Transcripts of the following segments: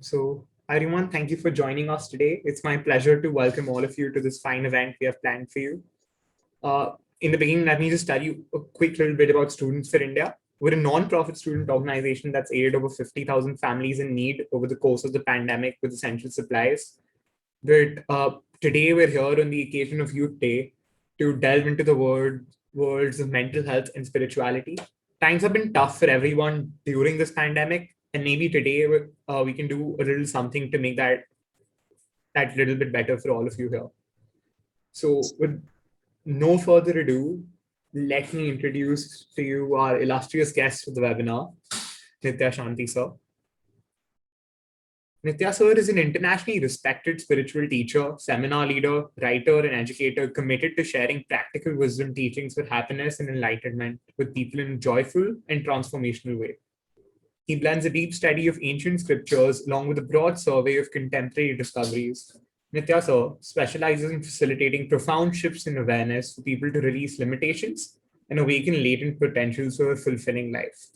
So, everyone, thank you for joining us today. It's my pleasure to welcome all of you to this fine event we have planned for you. In the beginning, let me just tell you a quick little bit about Students for India. We're a non-profit student organization that's aided over 50,000 families in need over the course of the pandemic with essential supplies. But today we're here on the occasion of Youth Day to delve into the worlds of mental health and spirituality. Times have been tough for everyone during this pandemic, and maybe today we can do a little something to make that little bit better for all of you here. So, with no further ado, let me introduce to you our illustrious guest for the webinar, Nitya Shanti sir. Nitya sir is an internationally respected spiritual teacher, seminar leader, writer, and educator committed to sharing practical wisdom teachings for happiness and enlightenment with people in a joyful and transformational way. He blends a deep study of ancient scriptures along with a broad survey of contemporary discoveries. Nitya sir specializes in facilitating profound shifts in awareness for people to release limitations and awaken latent potentials for a fulfilling life.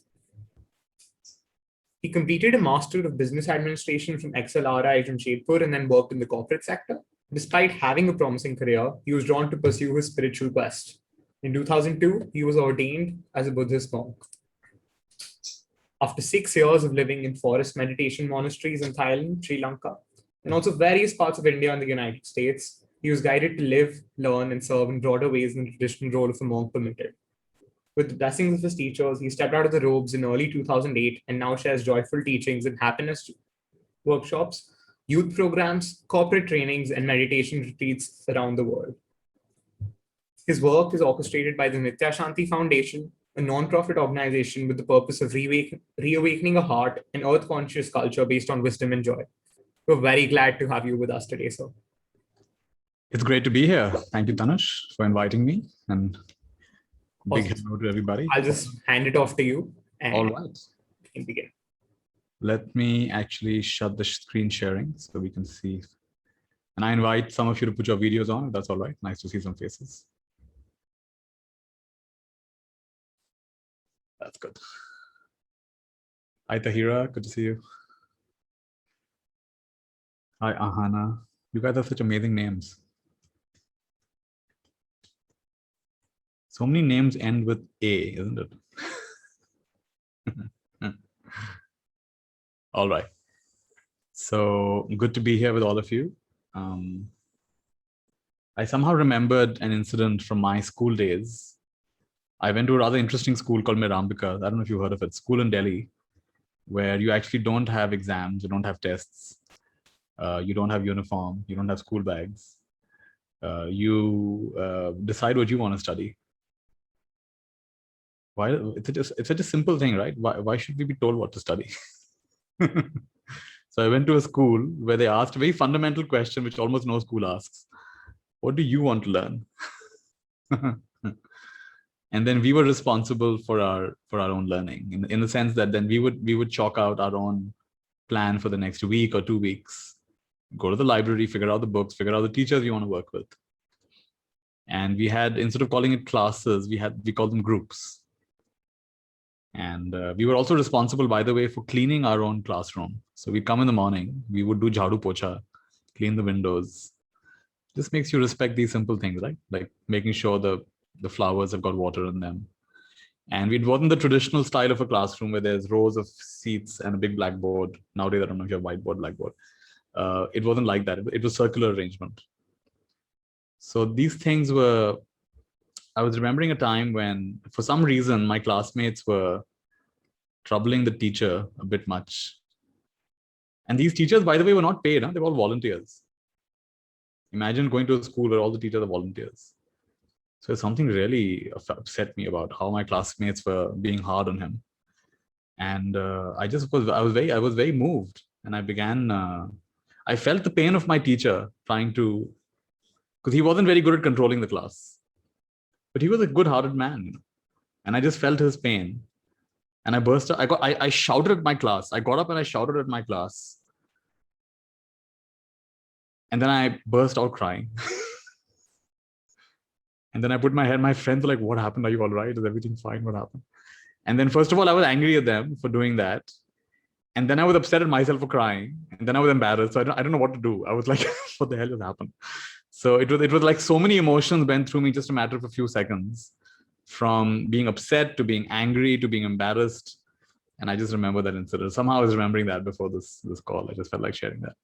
He completed a Master of Business Administration from XLRI Jamshedpur and then worked in the corporate sector. Despite having a promising career, he was drawn to pursue his spiritual quest. In 2002, he was ordained as a Buddhist monk. After 6 years of living in forest meditation monasteries in Thailand, Sri Lanka, and also various parts of India and the United States, he was guided to live, learn, and serve in broader ways than the traditional role of a monk permitted. With the blessings of his teachers, he stepped out of the robes in early 2008 and now shares joyful teachings in happiness workshops, youth programs, corporate trainings, and meditation retreats around the world. His work is orchestrated by the Nitya Shanti Foundation, a non-profit organization with the purpose of reawakening a heart and earth-conscious culture based on wisdom and joy. We're very glad to have you with us today, sir. It's great to be here. Thank you, Tanush, for inviting me. And big hello to everybody. I'll just hand it off to you. And all right. We can begin. Let me actually shut the screen sharing so we can see. And I invite some of you to put your videos on, if that's all right. Nice to see some faces. That's good. Hi, Tahira. Good to see you. Hi, Ahana. You guys have such amazing names. So many names end with A, isn't it? All right. So good to be here with all of you. I somehow remembered an incident from my school days. I went to a rather interesting school called Mirambika. I don't know if you heard of it. School in Delhi, where you actually don't have exams, you don't have tests, you don't have uniform, you don't have school bags. You decide what you want to study. Why? It's such a simple thing, right? Why should we be told what to study? So I went to a school where they asked a very fundamental question, which almost no school asks. What do you want to learn? And then we were responsible for our own learning, in the sense that then we would chalk out our own plan for the next week or 2 weeks, go to the library, figure out the books, figure out the teachers you want to work with. And we had, instead of calling it classes, we called them groups. And we were also responsible, by the way, for cleaning our own classroom. So we'd come in the morning, we would do jhadu pocha, clean the windows. This makes you respect these simple things, right? Like making sure the flowers have got water in them. And it wasn't the traditional style of a classroom where there's rows of seats and a big blackboard. Nowadays, I don't know if you have whiteboard, blackboard. It wasn't like that. It was circular arrangement. So these things were, I was remembering a time when, for some reason, my classmates were troubling the teacher a bit much. And these teachers, by the way, were not paid. Huh? They were all volunteers. Imagine going to a school where all the teachers are volunteers. So something really upset me about how my classmates were being hard on him. And I was very moved. And I began, I felt the pain of my teacher trying to, because he wasn't very good at controlling the class. But he was a good-hearted man, you know? And I just felt his pain. And I burst out, I shouted at my class. I got up and I shouted at my class. And then I burst out crying. And then I put my head, my friends were like, what happened? Are you all right? Is everything fine? What happened? And then first of all, I was angry at them for doing that. And then I was upset at myself for crying. And then I was embarrassed. So I don't know what to do. I was like, what the hell just happened? So it was like so many emotions went through me just a matter of a few seconds, from being upset to being angry to being embarrassed. And I just remember that incident. Somehow I was remembering that before this call. I just felt like sharing that.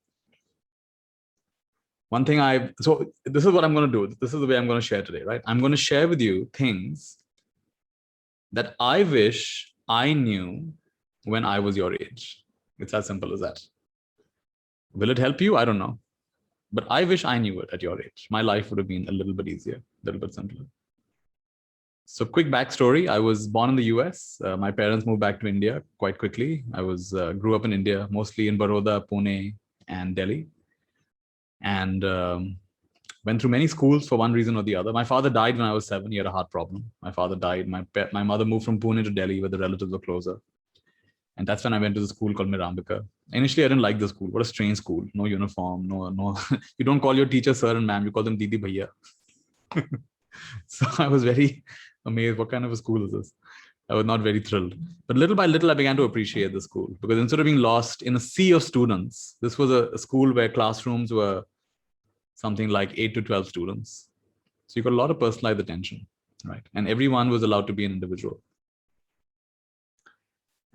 One thing so this is what I'm going to do. This is the way I'm going to share today, right? I'm going to share with you things that I wish I knew when I was your age. It's as simple as that. Will it help you? I don't know. But I wish I knew it at your age. My life would have been a little bit easier, a little bit simpler. So quick backstory. I was born in the US. My parents moved back to India quite quickly. I grew up in India, mostly in Baroda, Pune, and Delhi. And went through many schools for one reason or the other. My father died when I was 7. He had a heart problem. My father died. My mother moved from Pune to Delhi where the relatives were closer. And that's when I went to the school called Mirambika. Initially, I didn't like the school. What a strange school. No uniform, no. You don't call your teacher sir and ma'am. You call them Didi Bhaiya. So I was very amazed. What kind of a school is this? I was not very thrilled. But little by little, I began to appreciate the school, because instead of being lost in a sea of students, this was a school where classrooms were something like 8 to 12 students. So you got a lot of personalized attention, right? And everyone was allowed to be an individual.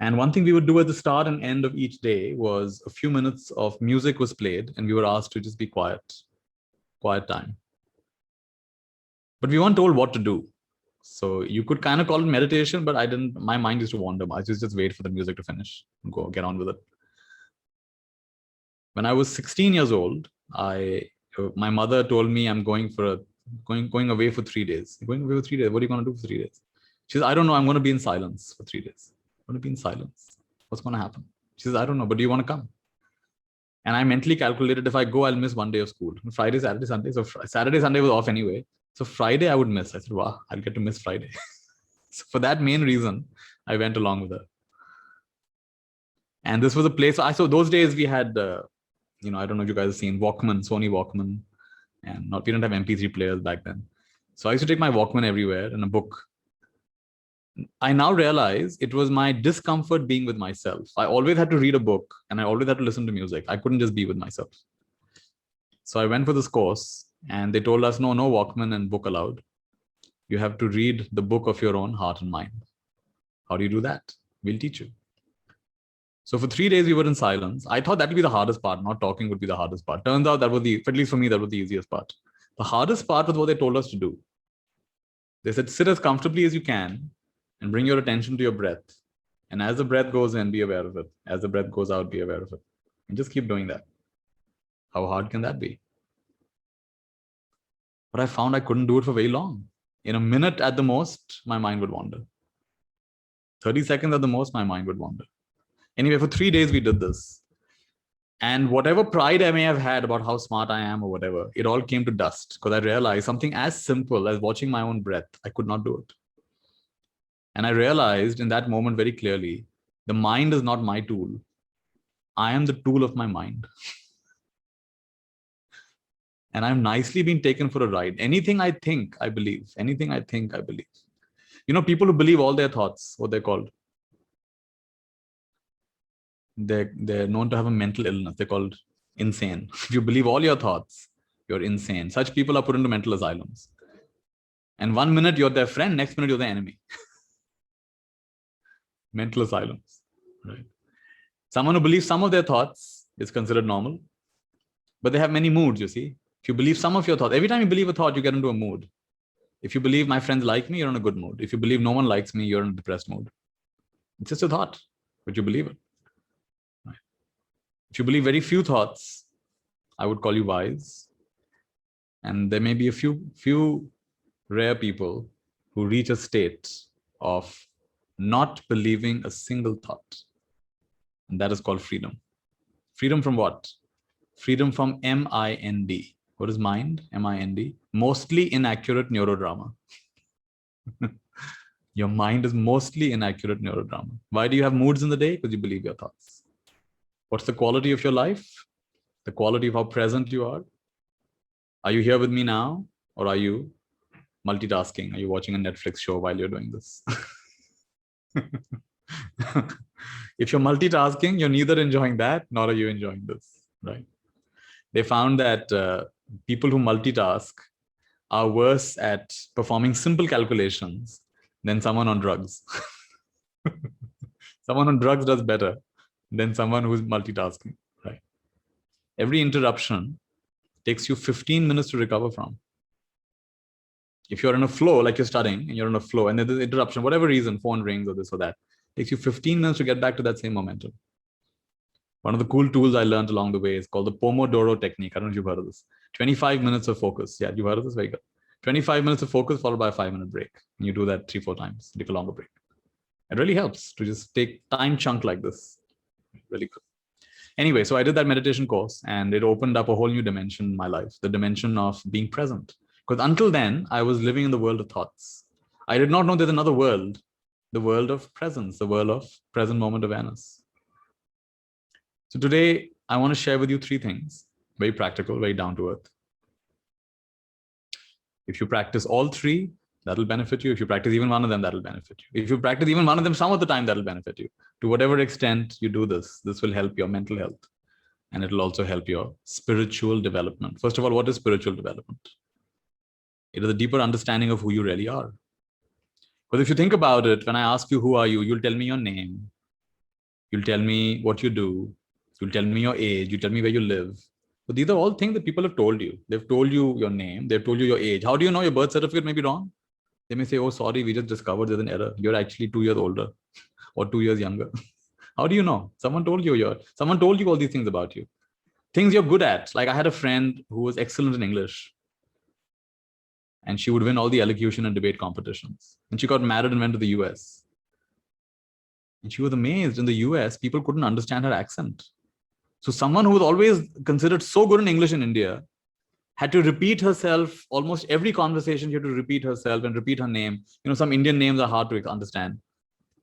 And one thing we would do at the start and end of each day was a few minutes of music was played, and we were asked to just be quiet time. But we weren't told what to do. So you could kind of call it meditation, but my mind used to wander. I just wait for the music to finish and get on with it. When I was 16 years old, my mother told me I'm going away for 3 days. Going away for 3 days? What are you going to do for 3 days? She says, I don't know. I'm going to be in silence for 3 days. I'm going to be in silence. What's going to happen? She says, I don't know, but do you want to come? And I mentally calculated, if I go, I'll miss 1 day of school. Friday, Saturday, Sunday. So Saturday, Sunday was off anyway. So Friday I would miss. I said, wow, I'll get to miss Friday. So for that main reason, I went along with her. And this was a place. So those days we had, I don't know if you guys have seen Walkman, Sony Walkman. And we didn't have MP3 players back then. So I used to take my Walkman everywhere and a book. I now realize it was my discomfort being with myself. I always had to read a book and I always had to listen to music. I couldn't just be with myself. So I went for this course and they told us, no Walkman and book allowed. You have to read the book of your own heart and mind. How do you do that? We'll teach you. So for 3 days we were in silence. I thought that would be the hardest part. Not talking would be the hardest part. Turns out at least for me, that was the easiest part. The hardest part was what they told us to do. They said, sit as comfortably as you can and bring your attention to your breath. And as the breath goes in, be aware of it. As the breath goes out, be aware of it. And just keep doing that. How hard can that be? But I found I couldn't do it for very long. In a minute at the most, my mind would wander. 30 seconds at the most, my mind would wander. Anyway, for 3 days, we did this. And whatever pride I may have had about how smart I am or whatever, it all came to dust, because I realized something as simple as watching my own breath, I could not do it. And I realized in that moment very clearly, the mind is not my tool. I am the tool of my mind. And I'm nicely being taken for a ride. Anything I think, I believe. Anything I think, I believe. People who believe all their thoughts, what they're called. They're known to have a mental illness. They're called insane. If you believe all your thoughts, you're insane. Such people are put into mental asylums. And 1 minute you're their friend, next minute you're the enemy. Mental asylums, right? Someone who believes some of their thoughts is considered normal, but they have many moods, you see. If you believe some of your thoughts, every time you believe a thought, you get into a mood. If you believe my friends like me, you're in a good mood. If you believe no one likes me, you're in a depressed mood. It's just a thought, but you believe it. Right? If you believe very few thoughts, I would call you wise. And there may be a few rare people who reach a state of not believing a single thought. And that is called freedom. Freedom from what? Freedom from MIND. What is mind? MIND. Mostly inaccurate neurodrama. Your mind is mostly inaccurate neurodrama. Why do you have moods in the day? Because you believe your thoughts. What's the quality of your life? The quality of how present you are. Are you here with me now? Or are you multitasking? Are you watching a Netflix show while you're doing this? If you're multitasking, you're neither enjoying that nor are you enjoying this, right? They found that people who multitask are worse at performing simple calculations than someone on drugs. Someone on drugs does better than someone who's multitasking, right? Every interruption takes you 15 minutes to recover from. If you're in a flow, like you're studying and you're in a flow and there's an interruption, whatever reason, phone rings or this or that, it takes you 15 minutes to get back to that same momentum. One of the cool tools I learned along the way is called the Pomodoro technique. I don't know if you've heard of this. 25 minutes of focus. Yeah, you've heard of this? Very good. 25 minutes of focus followed by a 5-minute break. And you do that 3-4 times, take a longer break. It really helps to just take time chunk like this. Really good. Anyway, so I did that meditation course and it opened up a whole new dimension in my life, the dimension of being present. Because until then, I was living in the world of thoughts. I did not know there's another world, the world of presence, the world of present moment awareness. So today, I want to share with you 3 things, very practical, very down to earth. If you practice all 3, that'll benefit you. If you practice even one of them, that'll benefit you. If you practice even one of them some of the time, that'll benefit you. To whatever extent you do this, this will help your mental health. And it'll also help your spiritual development. First of all, what is spiritual development? It is a deeper understanding of who you really are. Because if you think about it, when I ask you, who are you? You'll tell me your name. You'll tell me what you do. You'll tell me your age. You tell me where you live. But these are all things that people have told you. They've told you your name. They've told you your age. How do you know your birth certificate may be wrong? They may say, oh, sorry, we just discovered there's an error. You're actually 2 years older or 2 years younger. How do you know? Someone told you someone told you all these things about you. Things you're good at. Like I had a friend who was excellent in English. And she would win all the elocution and debate competitions. And she got married and went to the US. And she was amazed in the US, people couldn't understand her accent. So someone who was always considered so good in English in India had to repeat herself almost every conversation. She had to repeat herself and repeat her name. You know, some Indian names are hard to understand.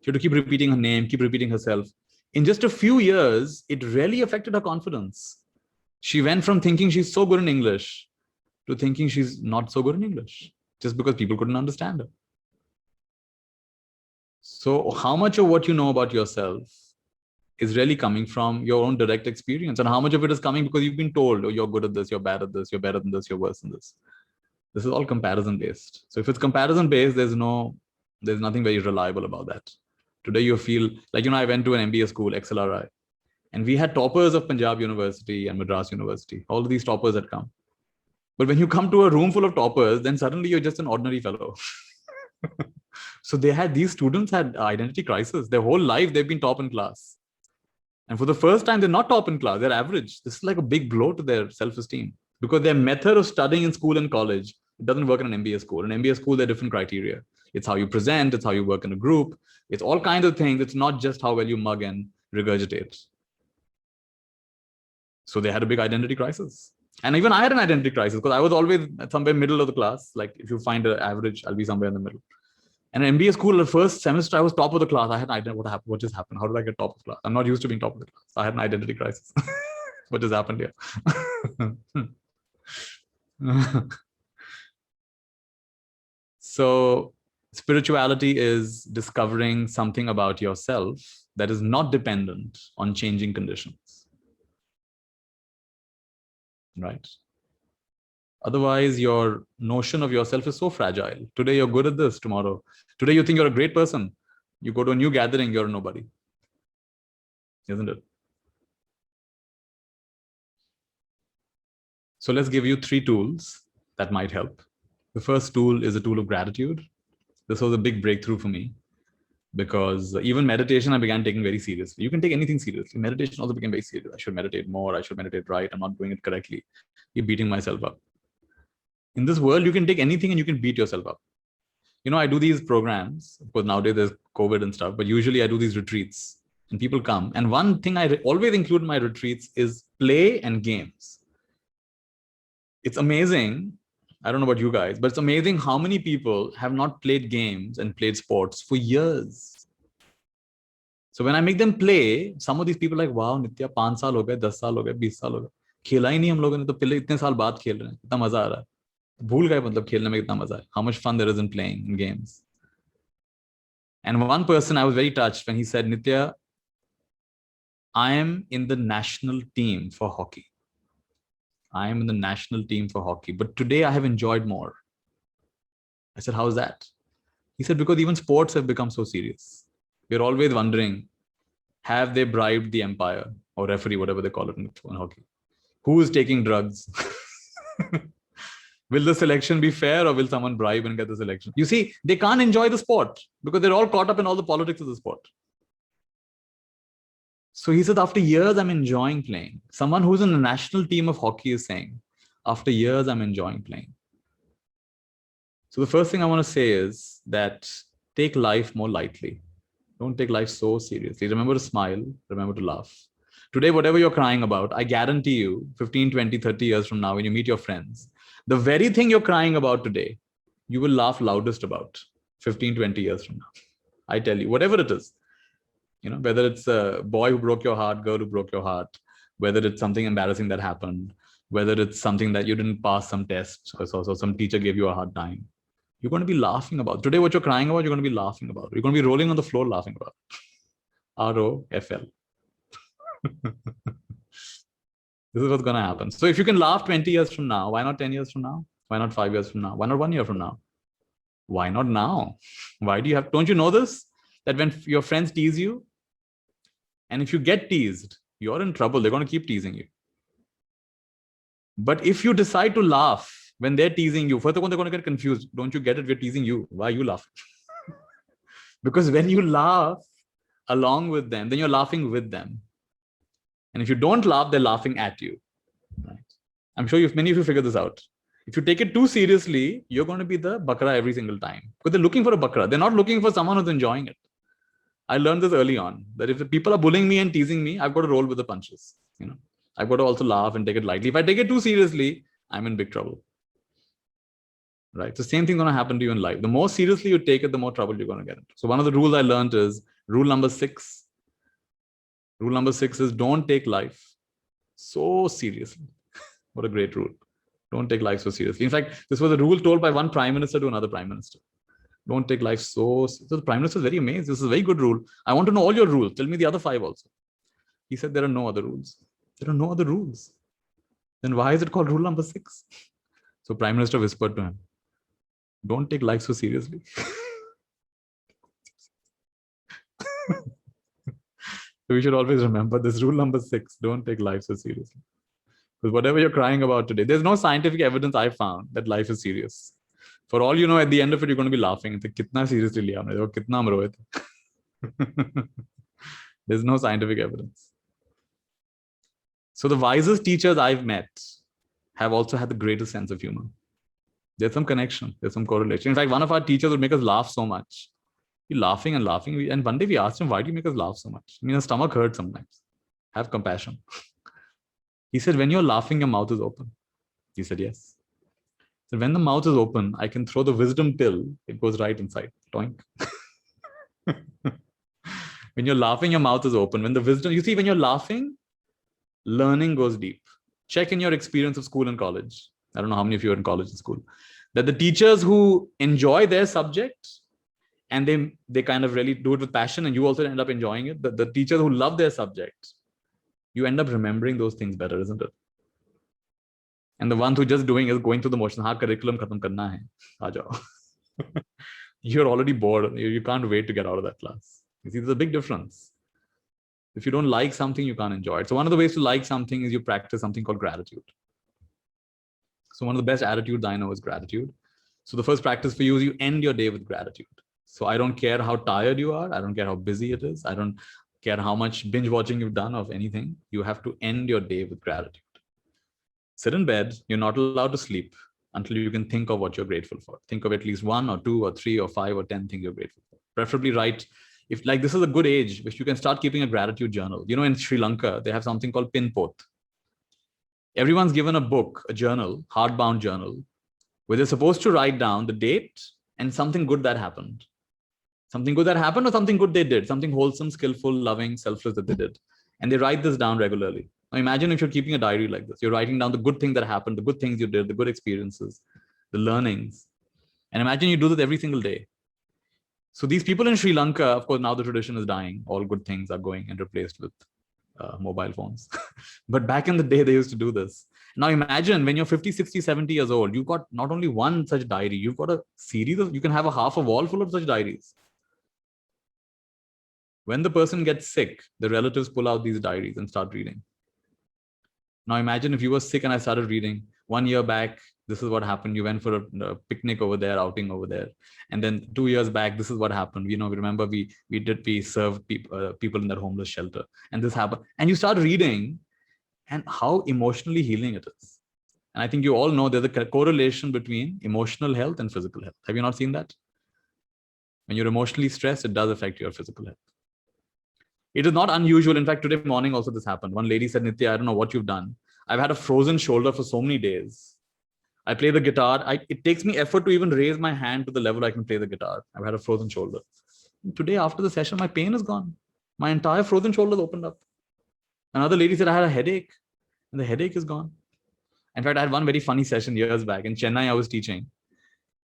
She had to keep repeating her name, keep repeating herself. In just a few years, it really affected her confidence. She went from thinking she's so good in English to thinking she's not so good in English, just because people couldn't understand her. So how much of what you know about yourself is really coming from your own direct experience, and how much of it is coming because you've been told, oh, you're good at this, you're bad at this, you're better than this, you're worse than this. This is all comparison based. So if it's comparison based, there's nothing very reliable about that. Today you feel like, I went to an MBA school, XLRI, and we had toppers of Punjab University and Madras University. All of these toppers had come. But when you come to a room full of toppers, then suddenly you're just an ordinary fellow. So these students had identity crisis. Their whole life, they've been top in class. And for the first time, they're not top in class, they're average. This is like a big blow to their self-esteem because their method of studying in school and college, it doesn't work in an MBA school. In an MBA school, there are different criteria. It's how you present, it's how you work in a group. It's all kinds of things. It's not just how well you mug and regurgitate. So they had a big identity crisis. And even I had an identity crisis because I was always somewhere middle of the class. Like if you find an average, I'll be somewhere in the middle. And in MBA school, the first semester, I was top of the class. I had an identity. What happened? What just happened? How did I get top of class? I'm not used to being top of the class. I had an identity crisis. What just happened here? So spirituality is discovering something about yourself that is not dependent on changing conditions. Right? Otherwise, your notion of yourself is so fragile. Today, you're good at this. Tomorrow, today, you think you're a great person. You go to a new gathering, you're a nobody. Isn't it? So let's give you 3 tools that might help. The first tool is a tool of gratitude. This was a big breakthrough for me because even meditation, I began taking very seriously. You can take anything seriously. Meditation also became very serious. I should meditate more. I should meditate right. I'm not doing it correctly. You're beating myself up. In this world, you can take anything and you can beat yourself up. I do these programs, because nowadays there's COVID and stuff, but usually I do these retreats and people come. And one thing I always include in my retreats is play and games. It's amazing. I don't know about you guys, but it's amazing how many people have not played games and played sports for years. So when I make them play, some of these people are like, wow, Nitya, 5 saal ho gaye, 10 saal ho gaye, 20 saal ho gaye. खेला ही नहीं हम लोगों ने तो पहले इतने साल बाद खेल रहे हैं इतना मजा आ रहा है भूल गए मतलब खेलने में कितना मजा है how much fun there is in playing in games. And one person I was very touched when he said, Nitya, I am in the national team for hockey. I am in the national team for hockey, but today I have enjoyed more. I said, how's that? He said, because even sports have become so serious. We're always wondering, have they bribed the umpire or referee, whatever they call it in hockey? Who is taking drugs? Will the selection be fair, or will someone bribe and get the selection? You see, they can't enjoy the sport because they're all caught up in all the politics of the sport. So he said, after years, I'm enjoying playing. Someone who's in the national team of hockey is saying, after years, I'm enjoying playing. So the first thing I want to say is that take life more lightly. Don't take life so seriously. Remember to smile. Remember to laugh. Today, whatever you're crying about, I guarantee you 15, 20, 30 years from now, when you meet your friends, the very thing you're crying about today, you will laugh loudest about 15, 20 years from now. I tell you, whatever it is, whether it's a boy who broke your heart, girl who broke your heart, whether it's something embarrassing that happened, whether it's something that you didn't pass some test, or some teacher gave you a hard time, you're going to be laughing about. Today, what you're crying about, you're going to be laughing about. You're going to be rolling on the floor laughing about. ROFL. This is what's going to happen. So if you can laugh 20 years from now, why not 10 years from now? Why not 5 years from now? Why not 1 year from now? Why not now? Why do you have, don't you know this? That when your friends tease you, and if you get teased, you're in trouble. They're going to keep teasing you. But if you decide to laugh when they're teasing you, first of all, they're going to get confused. Don't you get it? We're teasing you. Why are you laughing? Because when you laugh along with them, then you're laughing with them. And if you don't laugh, they're laughing at you. Right? I'm sure many of you figure this out. If you take it too seriously, you're going to be the bakra every single time. Because they're looking for a bakra. They're not looking for someone who's enjoying it. I learned this early on, that if the people are bullying me and teasing me, I've got to roll with the punches. I've got to also laugh and take it lightly. If I take it too seriously, I'm in big trouble. Right? The same thing's going to happen to you in life. The more seriously you take it, the more trouble you're going to get into. So one of the rules I learned is rule number 6. Rule number 6 is don't take life so seriously. What a great rule. Don't take life so seriously. In fact, this was a rule told by one prime minister to another prime minister. Don't take life so the prime minister is very amazed. This is a very good rule. I want to know all your rules. Tell me the other 5 also. He said, there are no other rules. There are no other rules. Then why is it called rule number 6? So prime minister whispered to him, don't take life so seriously. So we should always remember this rule number 6, don't take life so seriously. Because whatever you're crying about today, there's no scientific evidence I found that life is serious. For all you know, at the end of it, you're going to be laughing. Kitna seriously liya humne, kitna hum roye the. There's no scientific evidence. So the wisest teachers I've met have also had the greatest sense of humor. There's some connection. There's some correlation. In fact, one of our teachers would make us laugh so much. We're laughing and laughing. And one day we asked him, why do you make us laugh so much? I mean, our stomach hurts sometimes. Have compassion. He said, when you're laughing, your mouth is open. He said, yes. So when the mouth is open, I can throw the wisdom pill. It goes right inside. Toink. When you're laughing, your mouth is open. When the wisdom, you see, when you're laughing, learning goes deep. Check in your experience of school and college. I don't know how many of you are in college and school. That the teachers who enjoy their subject and they kind of really do it with passion and you also end up enjoying it. The teachers who love their subject, you end up remembering those things better, isn't it? And the ones who just doing is going through the motion. Haan, curriculum khatam karna hai. Aa jao. You're already bored. You can't wait to get out of that class. You see, there's a big difference. If you don't like something, you can't enjoy it. So one of the ways to like something is you practice something called gratitude. So one of the best attitudes I know is gratitude. So the first practice for you is you end your day with gratitude. So I don't care how tired you are. I don't care how busy it is. I don't care how much binge watching you've done of anything. You have to end your day with gratitude. Sit in bed. You're not allowed to sleep until you can think of what you're grateful for. Think of at least 1 or 2 or 3 or 5 or 10 things you're grateful for. Preferably write, if like this is a good age, which you can start keeping a gratitude journal. You know, in Sri Lanka, they have something called Pinpoth. Everyone's given a book, a journal, hardbound journal, where they're supposed to write down the date and something good that happened. Something good that happened or something good they did, something wholesome, skillful, loving, selfless that they did. And they write this down regularly. Now imagine if you're keeping a diary like this. You're writing down the good thing that happened, the good things you did, the good experiences, the learnings. And imagine you do this every single day. So these people in Sri Lanka, of course, now the tradition is dying. All good things are going and replaced with mobile phones. But back in the day, they used to do this. Now imagine when you're 50, 60, 70 years old, you've got not only one such diary, you've got a series of, you can have a half a wall full of such diaries. When the person gets sick, the relatives pull out these diaries and start reading. Now imagine if you were sick and I started reading 1 year back, this is what happened. You went for a picnic over there, outing over there. And then 2 years back, this is what happened. You know, remember we served people in that homeless shelter and this happened. And you start reading and how emotionally healing it is. And I think you all know there's a correlation between emotional health and physical health. Have you not seen that? When you're emotionally stressed, it does affect your physical health. It is not unusual. In fact, today morning also this happened. One lady said, Nitya, I don't know what you've done. I've had a frozen shoulder for so many days. I play the guitar. It takes me effort to even raise my hand to the level I can play the guitar. I've had a frozen shoulder. Today, after the session, my pain is gone. My entire frozen shoulder opened up. Another lady said, I had a headache and the headache is gone. In fact, I had one very funny session years back. In Chennai, I was teaching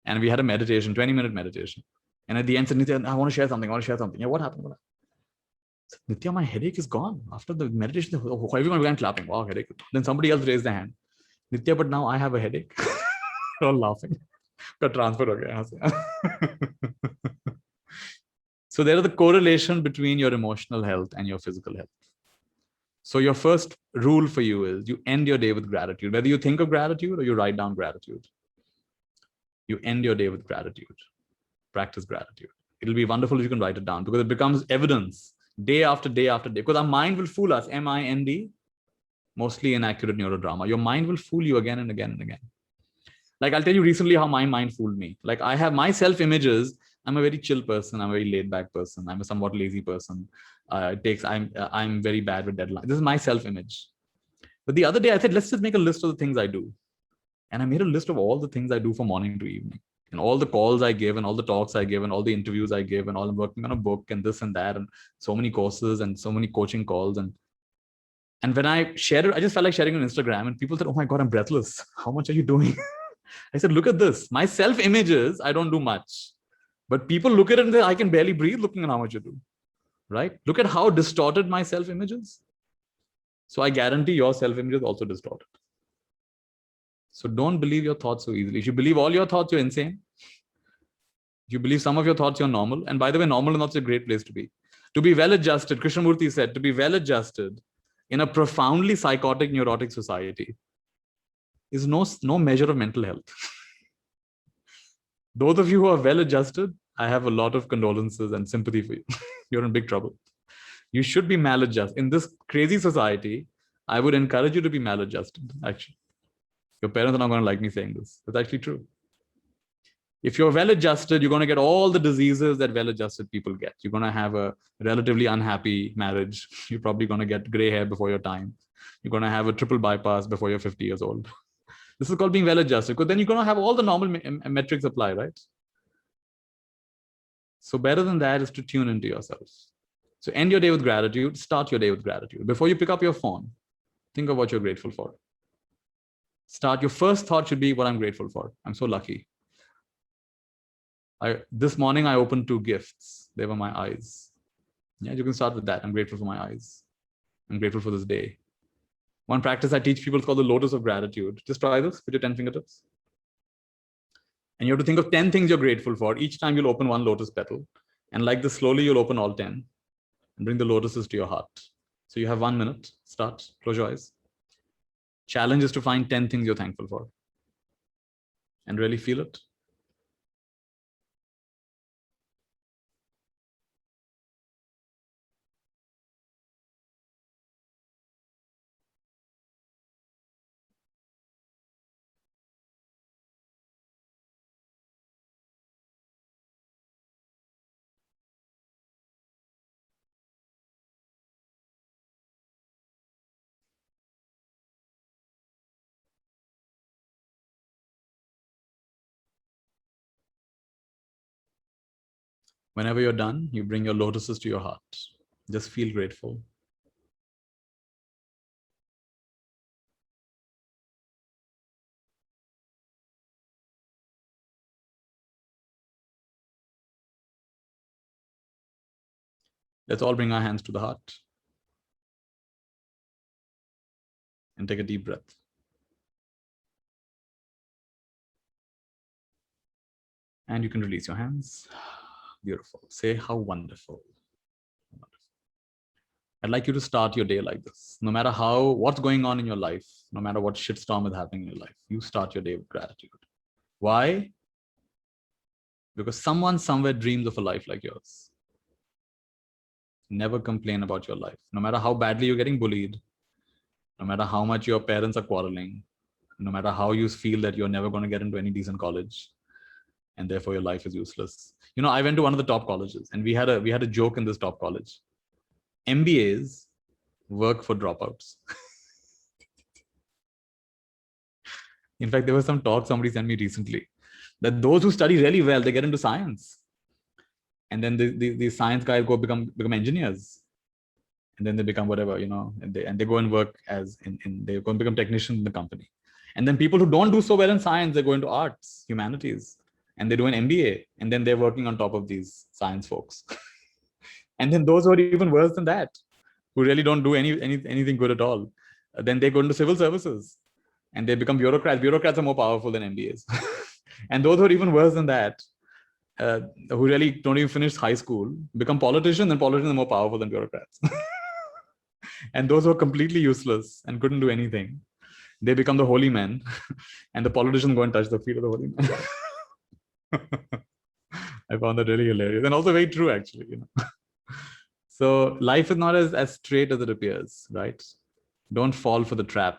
and we had a meditation, 20-minute meditation. And at the end, said, Nitya, I want to share something. Yeah, what happened? Nitya, my headache is gone. After the meditation, everyone began clapping. Wow, headache. Then somebody else raised their hand. Nitya, but now I have a headache. All laughing. Got transferred. So there is the correlation between your emotional health and your physical health. So your first rule for you is you end your day with gratitude. Whether you think of gratitude or you write down gratitude, you end your day with gratitude. Practice gratitude. It'll be wonderful if you can write it down because it becomes evidence day after day after day. Because our mind will fool us. M-I-N-D, mostly inaccurate neurodrama. Your mind will fool you again and again and again. Like I'll tell you recently how my mind fooled me. Like I have my self-images. I'm a very chill person. I'm a very laid-back person. I'm a somewhat lazy person. I'm very bad with deadlines. This is my self-image. But the other day I said, let's just make a list of the things I do. And I made a list of all the things I do from morning to evening. And all the calls I give and all the talks I give and all the interviews I give and all I'm working on a book and this and that and so many courses and so many coaching calls. And when I shared it, I just felt like sharing on Instagram and people said, oh my God, I'm breathless. How much are you doing? I said, look at this. My self-images, I don't do much. But people look at it and say, I can barely breathe looking at how much you do. Right? Look at how distorted my self-image is. So I guarantee your self-image is also distorted. So don't believe your thoughts so easily. If you believe all your thoughts, you're insane. If you believe some of your thoughts, you're normal. And by the way, normal is not a great place to be. To be well-adjusted, Krishnamurti said, to be well-adjusted in a profoundly psychotic, neurotic society is no measure of mental health. Those of you who are well-adjusted, I have a lot of condolences and sympathy for you. You're in big trouble. You should be maladjusted. In this crazy society, I would encourage you to be maladjusted, actually. Your parents are not going to like me saying this. It's actually true. If you're well-adjusted, you're going to get all the diseases that well-adjusted people get. You're going to have a relatively unhappy marriage. You're probably going to get gray hair before your time. You're going to have a triple bypass before you're 50 years old. This is called being well-adjusted, because then you're going to have all the normal metrics apply, right? So better than that is to tune into yourselves. So end your day with gratitude, start your day with gratitude. Before you pick up your phone, think of what you're grateful for. Your first thought should be what I'm grateful for. I'm so lucky. This morning, I opened 2 gifts. They were my eyes. Yeah, you can start with that. I'm grateful for my eyes. I'm grateful for this day. One practice I teach people is called the lotus of gratitude. Just try this with your 10 fingertips. And you have to think of 10 things you're grateful for. Each time you'll open 1 lotus petal. And like this, slowly you'll open all 10 and bring the lotuses to your heart. So you have 1 minute. Start. Close your eyes. Challenge is to find 10 things you're thankful for. And really feel it. Whenever you're done, you bring your lotuses to your heart. Just feel grateful. Let's all bring our hands to the heart. And take a deep breath. And you can release your hands. Beautiful. Say how wonderful. I'd like you to start your day like this. No matter what's going on in your life, no matter what shitstorm is happening in your life, you start your day with gratitude. Why? Because someone somewhere dreams of a life like yours. Never complain about your life. No matter how badly you're getting bullied, no matter how much your parents are quarreling, no matter how you feel that you're never going to get into any decent college, and therefore your life is useless. You know, I went to one of the top colleges, and we had a joke in this top college. MBAs work for dropouts. In fact, there was some talk somebody sent me recently that those who study really well, they get into science. And then the science guys become engineers. And then they become whatever, you know, and they go and work they go and become technicians in the company. And then people who don't do so well in science, they go into arts, humanities, and they do an MBA. And then they're working on top of these science folks. And then those who are even worse than that, who really don't do anything good at all, then they go into civil services and they become bureaucrats. Bureaucrats are more powerful than MBAs. And those who are even worse than that, who really don't even finish high school, become politicians, and politicians are more powerful than bureaucrats. And those who are completely useless and couldn't do anything, they become the holy men, and the politicians go and touch the feet of the holy men. I found that really hilarious, and also very true, actually. You know, so life is not as straight as it appears, right? Don't fall for the trap.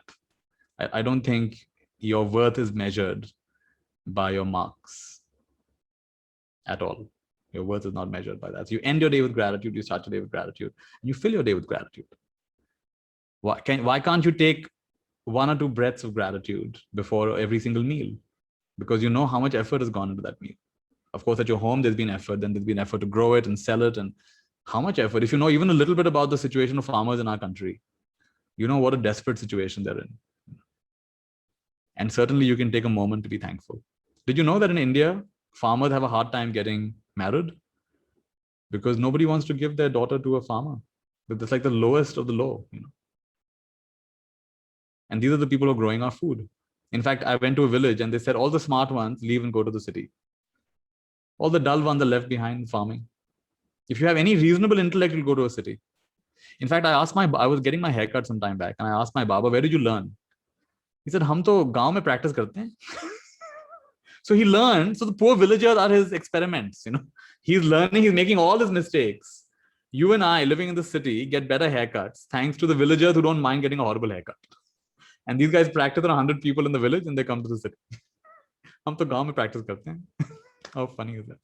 I don't think your worth is measured by your marks at all. Your worth is not measured by that. So you end your day with gratitude, you start your day with gratitude, and you fill your day with gratitude. Why can't you take 1 or 2 breaths of gratitude before every single meal? Because you know how much effort has gone into that meal. Of course, at your home, there's been effort, then there's been effort to grow it and sell it. And how much effort? If you know even a little bit about the situation of farmers in our country, you know what a desperate situation they're in. And certainly you can take a moment to be thankful. Did you know that in India, farmers have a hard time getting married? Because nobody wants to give their daughter to a farmer. But that's like the lowest of the low, you know. And these are the people who are growing our food. In fact, I went to a village and they said all the smart ones leave and go to the city. All the dull ones are left behind in farming. If you have any reasonable intellect, you'll go to a city. In fact, I was getting my haircut some time back and I asked my barber, where did you learn? He said, "Hum to gaon mein practice karte hain." So he learned. So the poor villagers are his experiments. You know, he's learning. He's making all his mistakes. You and I, living in the city, get better haircuts thanks to the villagers who don't mind getting a horrible haircut. And these guys practice on 100 people in the village, and they come to the city. Hum to gaon mein practice karte hain. How funny is that?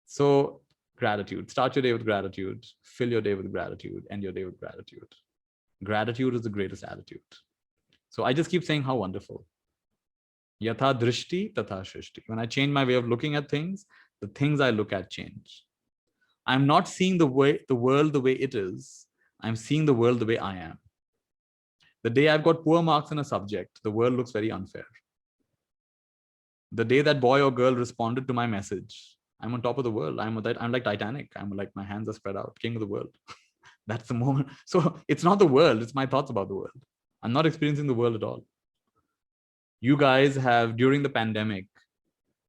So gratitude. Start your day with gratitude. Fill your day with gratitude. End your day with gratitude. Gratitude is the greatest attitude. So I just keep saying how wonderful. Yatha drishti tatha shrishti. When I change my way of looking at things, the things I look at change. I'm not seeing the world the way it is. I'm seeing the world the way I am. The day I've got poor marks in a subject, the world looks very unfair. The day that boy or girl responded to my message, I'm on top of the world. I'm like Titanic. I'm like, my hands are spread out, king of the world. That's the moment. So it's not the world. It's my thoughts about the world. I'm not experiencing the world at all. You guys have, during the pandemic,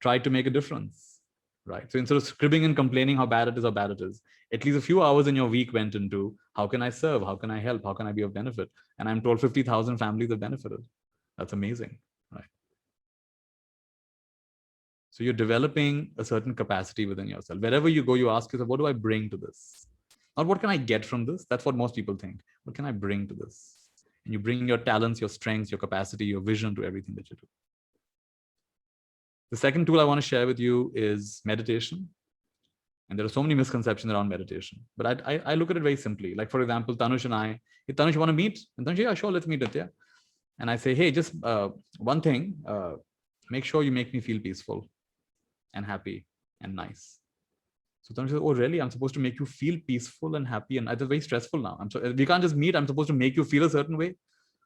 tried to make a difference, right? So instead of scribbling and complaining how bad it is, at least a few hours in your week went into, how can I serve? How can I help? How can I be of benefit? And I'm told 50,000 families have benefited. That's amazing, right? So you're developing a certain capacity within yourself. Wherever you go, you ask yourself, what do I bring to this? Not what can I get from this? That's what most people think. What can I bring to this? And you bring your talents, your strengths, your capacity, your vision to everything that you do. The second tool I want to share with you is meditation. And there are so many misconceptions around meditation. But I look at it very simply. Like, for example, Tanush and I, hey, Tanush, you want to meet? And Tanush, yeah, sure, let's meet it, yeah. And I say, hey, just one thing, make sure you make me feel peaceful and happy and nice. So Tanush says, oh, really? I'm supposed to make you feel peaceful and happy, and it's very stressful now. We can't just meet. I'm supposed to make you feel a certain way.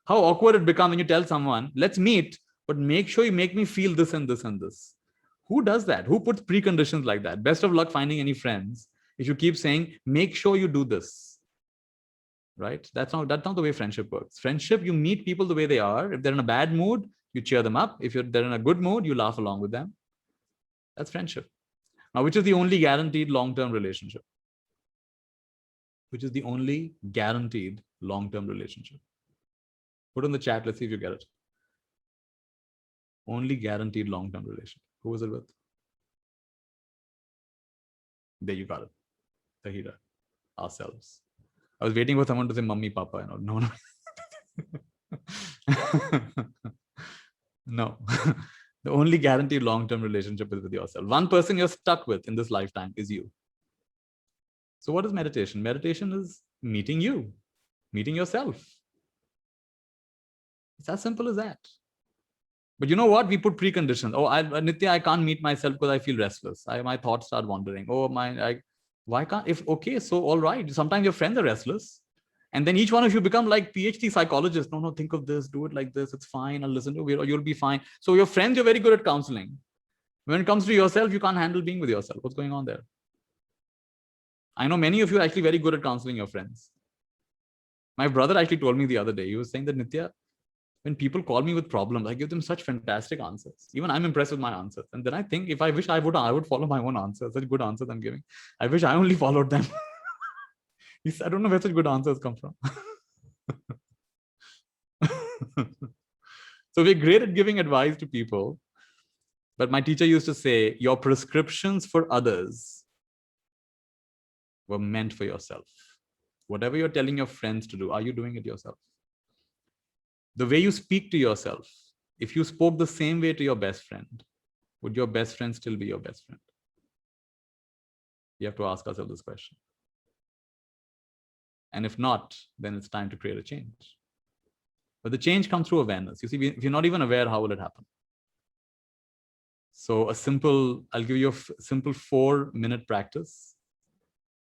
How awkward it becomes when you tell someone, let's meet, but make sure you make me feel this and this and this. Who does that? Who puts preconditions like that? Best of luck finding any friends if you keep saying, make sure you do this. right? That's not the way friendship works. Friendship, you meet people the way they are. If they're in a bad mood, you cheer them up. If they're in a good mood, you laugh along with them. That's friendship. Now, which is the only guaranteed long-term relationship? Which is the only guaranteed long-term relationship? Put in the chat. Let's see if you get it. Only guaranteed long-term relationship. Who was it with? There you got it. Tahira. Ourselves. I was waiting for someone to say mummy, papa. No. No. The only guaranteed long-term relationship is with yourself. One person you're stuck with in this lifetime is you. So what is meditation? Meditation is meeting you, meeting yourself. It's as simple as that. But you know what? We put preconditions. Oh, Nitya, I can't meet myself because I feel restless. My thoughts start wandering. Oh, why can't? Okay, so all right. Sometimes your friends are restless. And then each one of you become like PhD psychologists. No, think of this, do it like this. It's fine. I'll listen to you. You'll be fine. So your friends, you're very good at counseling. When it comes to yourself, you can't handle being with yourself. What's going on there? I know many of you are actually very good at counseling your friends. My brother actually told me the other day, he was saying that, Nitya, when people call me with problems, I give them such fantastic answers. Even I'm impressed with my answers. And then I think, if I wish I would follow my own answers, such good answers I'm giving. I wish I only followed them. I don't know where such good answers come from. So we're great at giving advice to people. But my teacher used to say, your prescriptions for others were meant for yourself. Whatever you're telling your friends to do, are you doing it yourself? The way you speak to yourself, if you spoke the same way to your best friend, would your best friend still be your best friend? We have to ask ourselves this question. And if not, then it's time to create a change. But the change comes through awareness. You see, if you're not even aware, how will it happen? So I'll give you a simple 4-minute practice.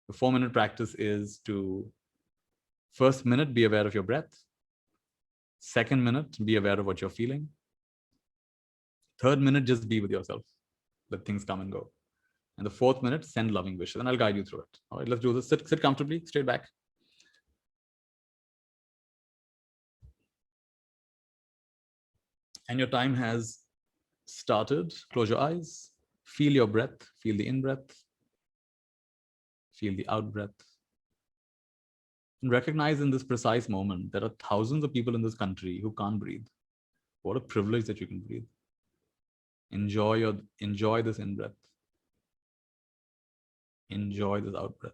The 4-minute practice is to, first minute, be aware of your breath. Second minute, be aware of what you're feeling. Third minute, just be with yourself. Let things come and go. And the fourth minute, send loving wishes. And I'll guide you through it. All right, let's do this. Sit comfortably, straight back. And your time has started. Close your eyes. Feel your breath. Feel the in-breath. Feel the out-breath. And recognize in this precise moment, there are thousands of people in this country who can't breathe. What a privilege that you can breathe. Enjoy this in-breath. Enjoy this out-breath.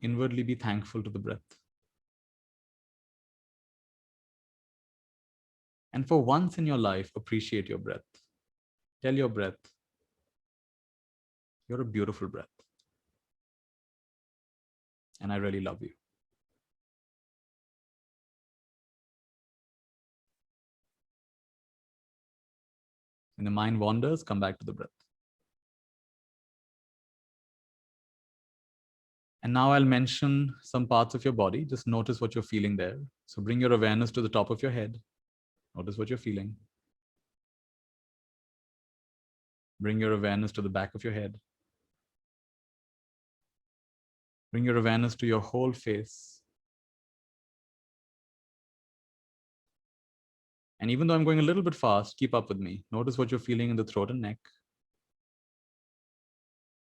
Inwardly be thankful to the breath. And for once in your life, appreciate your breath. Tell your breath, you're a beautiful breath. And I really love you. When the mind wanders, come back to the breath. And now I'll mention some parts of your body. Just notice what you're feeling there. So bring your awareness to the top of your head. Notice what you're feeling. Bring your awareness to the back of your head. Bring your awareness to your whole face. And even though I'm going a little bit fast, keep up with me. Notice what you're feeling in the throat and neck.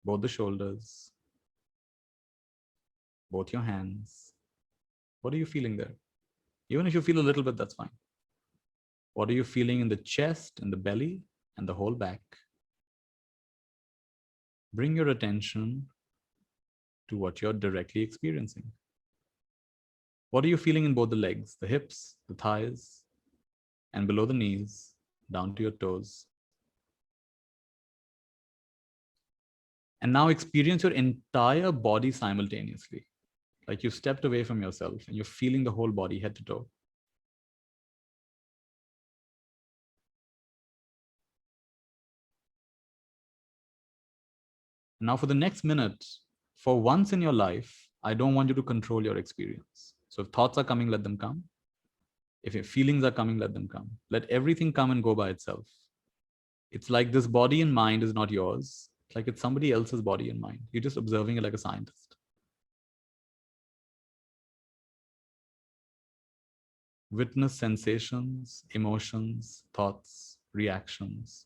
Both the shoulders. Both your hands. What are you feeling there? Even if you feel a little bit, that's fine. What are you feeling in the chest, in the belly, and the whole back? Bring your attention to what you're directly experiencing. What are you feeling in both the legs, the hips, the thighs, and below the knees, down to your toes? And now experience your entire body simultaneously. Like you stepped away from yourself and you're feeling the whole body head to toe. Now for the next minute, for once in your life, I don't want you to control your experience. So if thoughts are coming, let them come. If your feelings are coming, let them come. Let everything come and go by itself. It's like this body and mind is not yours. It's like it's somebody else's body and mind. You're just observing it like a scientist. Witness sensations, emotions, thoughts, reactions,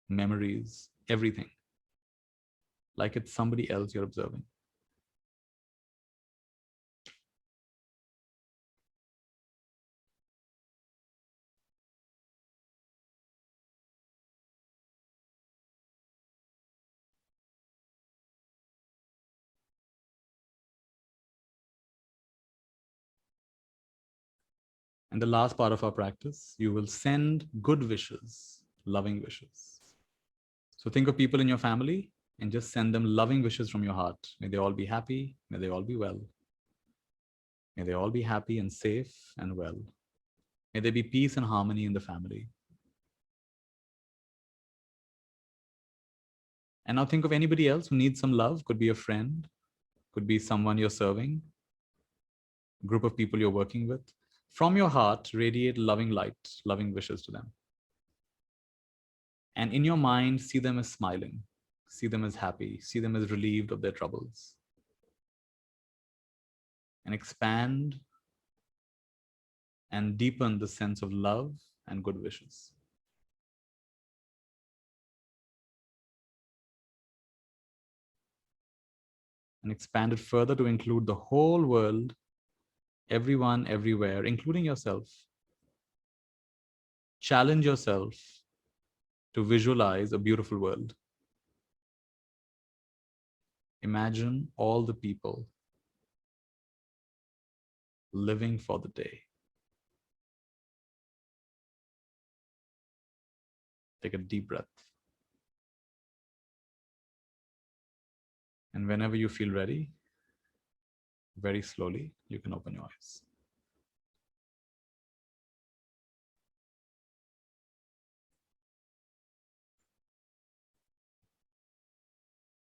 memories, everything. Like it's somebody else you're observing. And the last part of our practice, you will send good wishes, loving wishes. So think of people in your family and just send them loving wishes from your heart. May they all be happy. May they all be well. May they all be happy and safe and well. May there be peace and harmony in the family. And now think of anybody else who needs some love. Could be a friend, could be someone you're serving, group of people you're working with. From your heart, radiate loving light, loving wishes to them. And in your mind, see them as smiling, see them as happy, see them as relieved of their troubles. And expand and deepen the sense of love and good wishes. And expand it further to include the whole world, everyone, everywhere, including yourself. Challenge yourself to visualize a beautiful world. Imagine all the people living for the day. Take a deep breath. And whenever you feel ready, very slowly, you can open your eyes.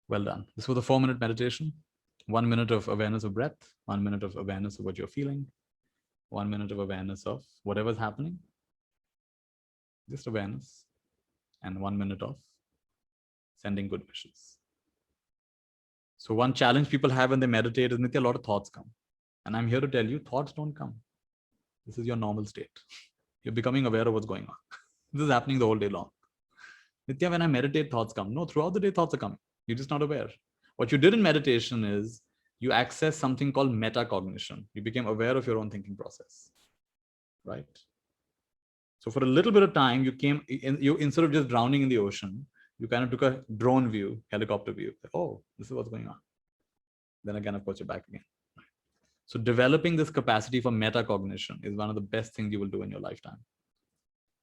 Well done. This was a 4-minute meditation. 1 minute of awareness of breath, 1 minute of awareness of what you're feeling, 1 minute of awareness of whatever's happening, just awareness, and 1 minute of sending good wishes. So one challenge people have when they meditate is, Nitya, a lot of thoughts come. And I'm here to tell you, thoughts don't come. This is your normal state. You're becoming aware of what's going on. This is happening the whole day long. Nitya, when I meditate, thoughts come. No, throughout the day, thoughts are coming. You're just not aware. What you did in meditation is you access something called metacognition. You became aware of your own thinking process, right? So for a little bit of time, you instead of just drowning in the ocean, you kind of took a drone view, helicopter view. Oh, this is what's going on. Then again, of course, you're back again. So developing this capacity for metacognition is one of the best things you will do in your lifetime.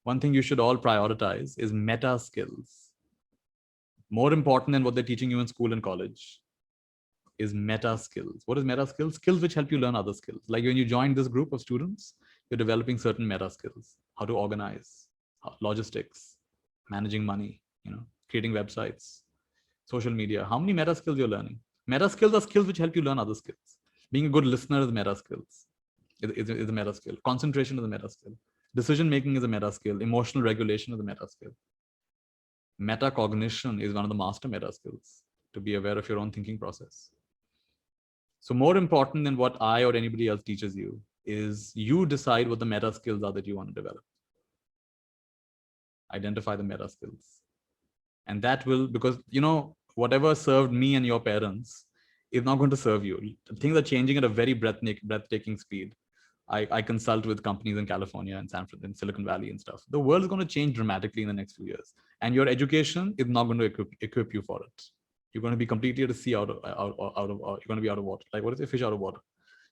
One thing you should all prioritize is meta skills. More important than what they're teaching you in school and college is meta skills. What is meta skills? Skills which help you learn other skills. Like when you join this group of students, you're developing certain meta skills, how to organize, logistics, managing money, creating websites, social media. How many meta skills you're learning? Meta skills are skills which help you learn other skills. Being a good listener is meta skills. Is a meta skill. Concentration is a meta skill. Decision making is a meta skill. Emotional regulation is a meta skill. Metacognition is one of the master meta skills, to be aware of your own thinking process. So more important than what I or anybody else teaches you is you decide what the meta skills are that you want to develop. Identify the meta skills. And that will, because, whatever served me and your parents is not going to serve you. Things are changing at a very breathtaking speed. I consult with companies in California and in Silicon Valley and stuff. The world is going to change dramatically in the next few years. And your education is not going to equip you for it. You're going to be completely at a sea you're going to be out of water. Like, what is a fish out of water?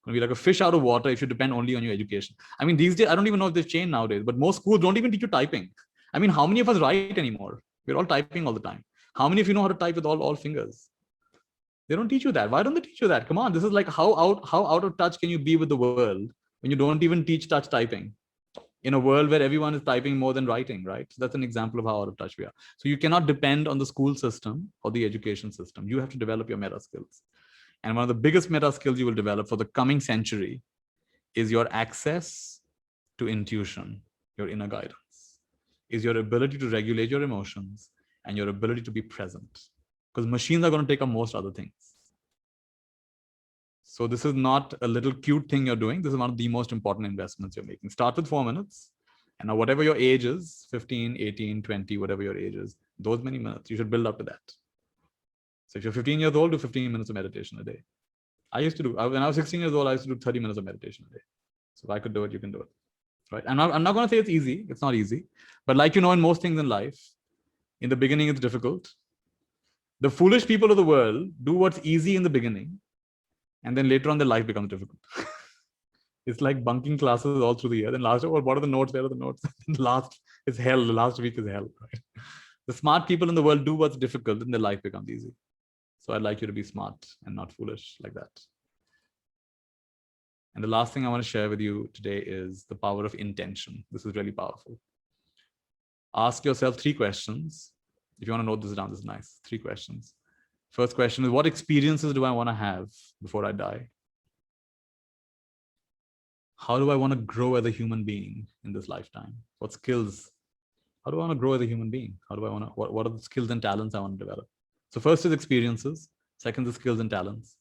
You're going to be like a fish out of water if you depend only on your education. I mean, these days, I don't even know if they've changed nowadays, but most schools don't even teach you typing. I mean, how many of us write anymore? We're all typing all the time. How many of you know how to type with all fingers? They don't teach you that. Why don't they teach you that? Come on, this is like how out of touch can you be with the world when you don't even teach touch typing in a world where everyone is typing more than writing, right? So that's an example of how out of touch we are. So you cannot depend on the school system or the education system. You have to develop your meta skills. And one of the biggest meta skills you will develop for the coming century is your access to intuition, your inner guidance, is your ability to regulate your emotions and your ability to be present. Because machines are going to take up most other things. So this is not a little cute thing you're doing. This is one of the most important investments you're making. Start with 4 minutes. And now whatever your age is, 15, 18, 20, whatever your age is, those many minutes, you should build up to that. So if you're 15 years old, do 15 minutes of meditation a day. I used to do, when I was 16 years old, I used to do 30 minutes of meditation a day. So if I could do it, you can do it. Right? I'm not going to say it's easy. It's not easy. But like, in most things in life, in the beginning, it's difficult. The foolish people of the world do what's easy in the beginning. And then later on, their life becomes difficult. It's like bunking classes all through the year. Then last, what are the notes? Where are the notes? Last is hell. The last week is hell. Right? The smart people in the world do what's difficult and their life becomes easy. So I'd like you to be smart and not foolish like that. And the last thing I want to share with you today is the power of intention. This is really powerful. Ask yourself 3 questions. If you want to note this down, this is nice. 3 questions. First question is, what experiences do I want to have before I die? How do I want to grow as a human being in this lifetime? What skills? How do I want to grow as a human being? How do I want to, what are the skills and talents I want to develop? So first is experiences. Second is skills and talents.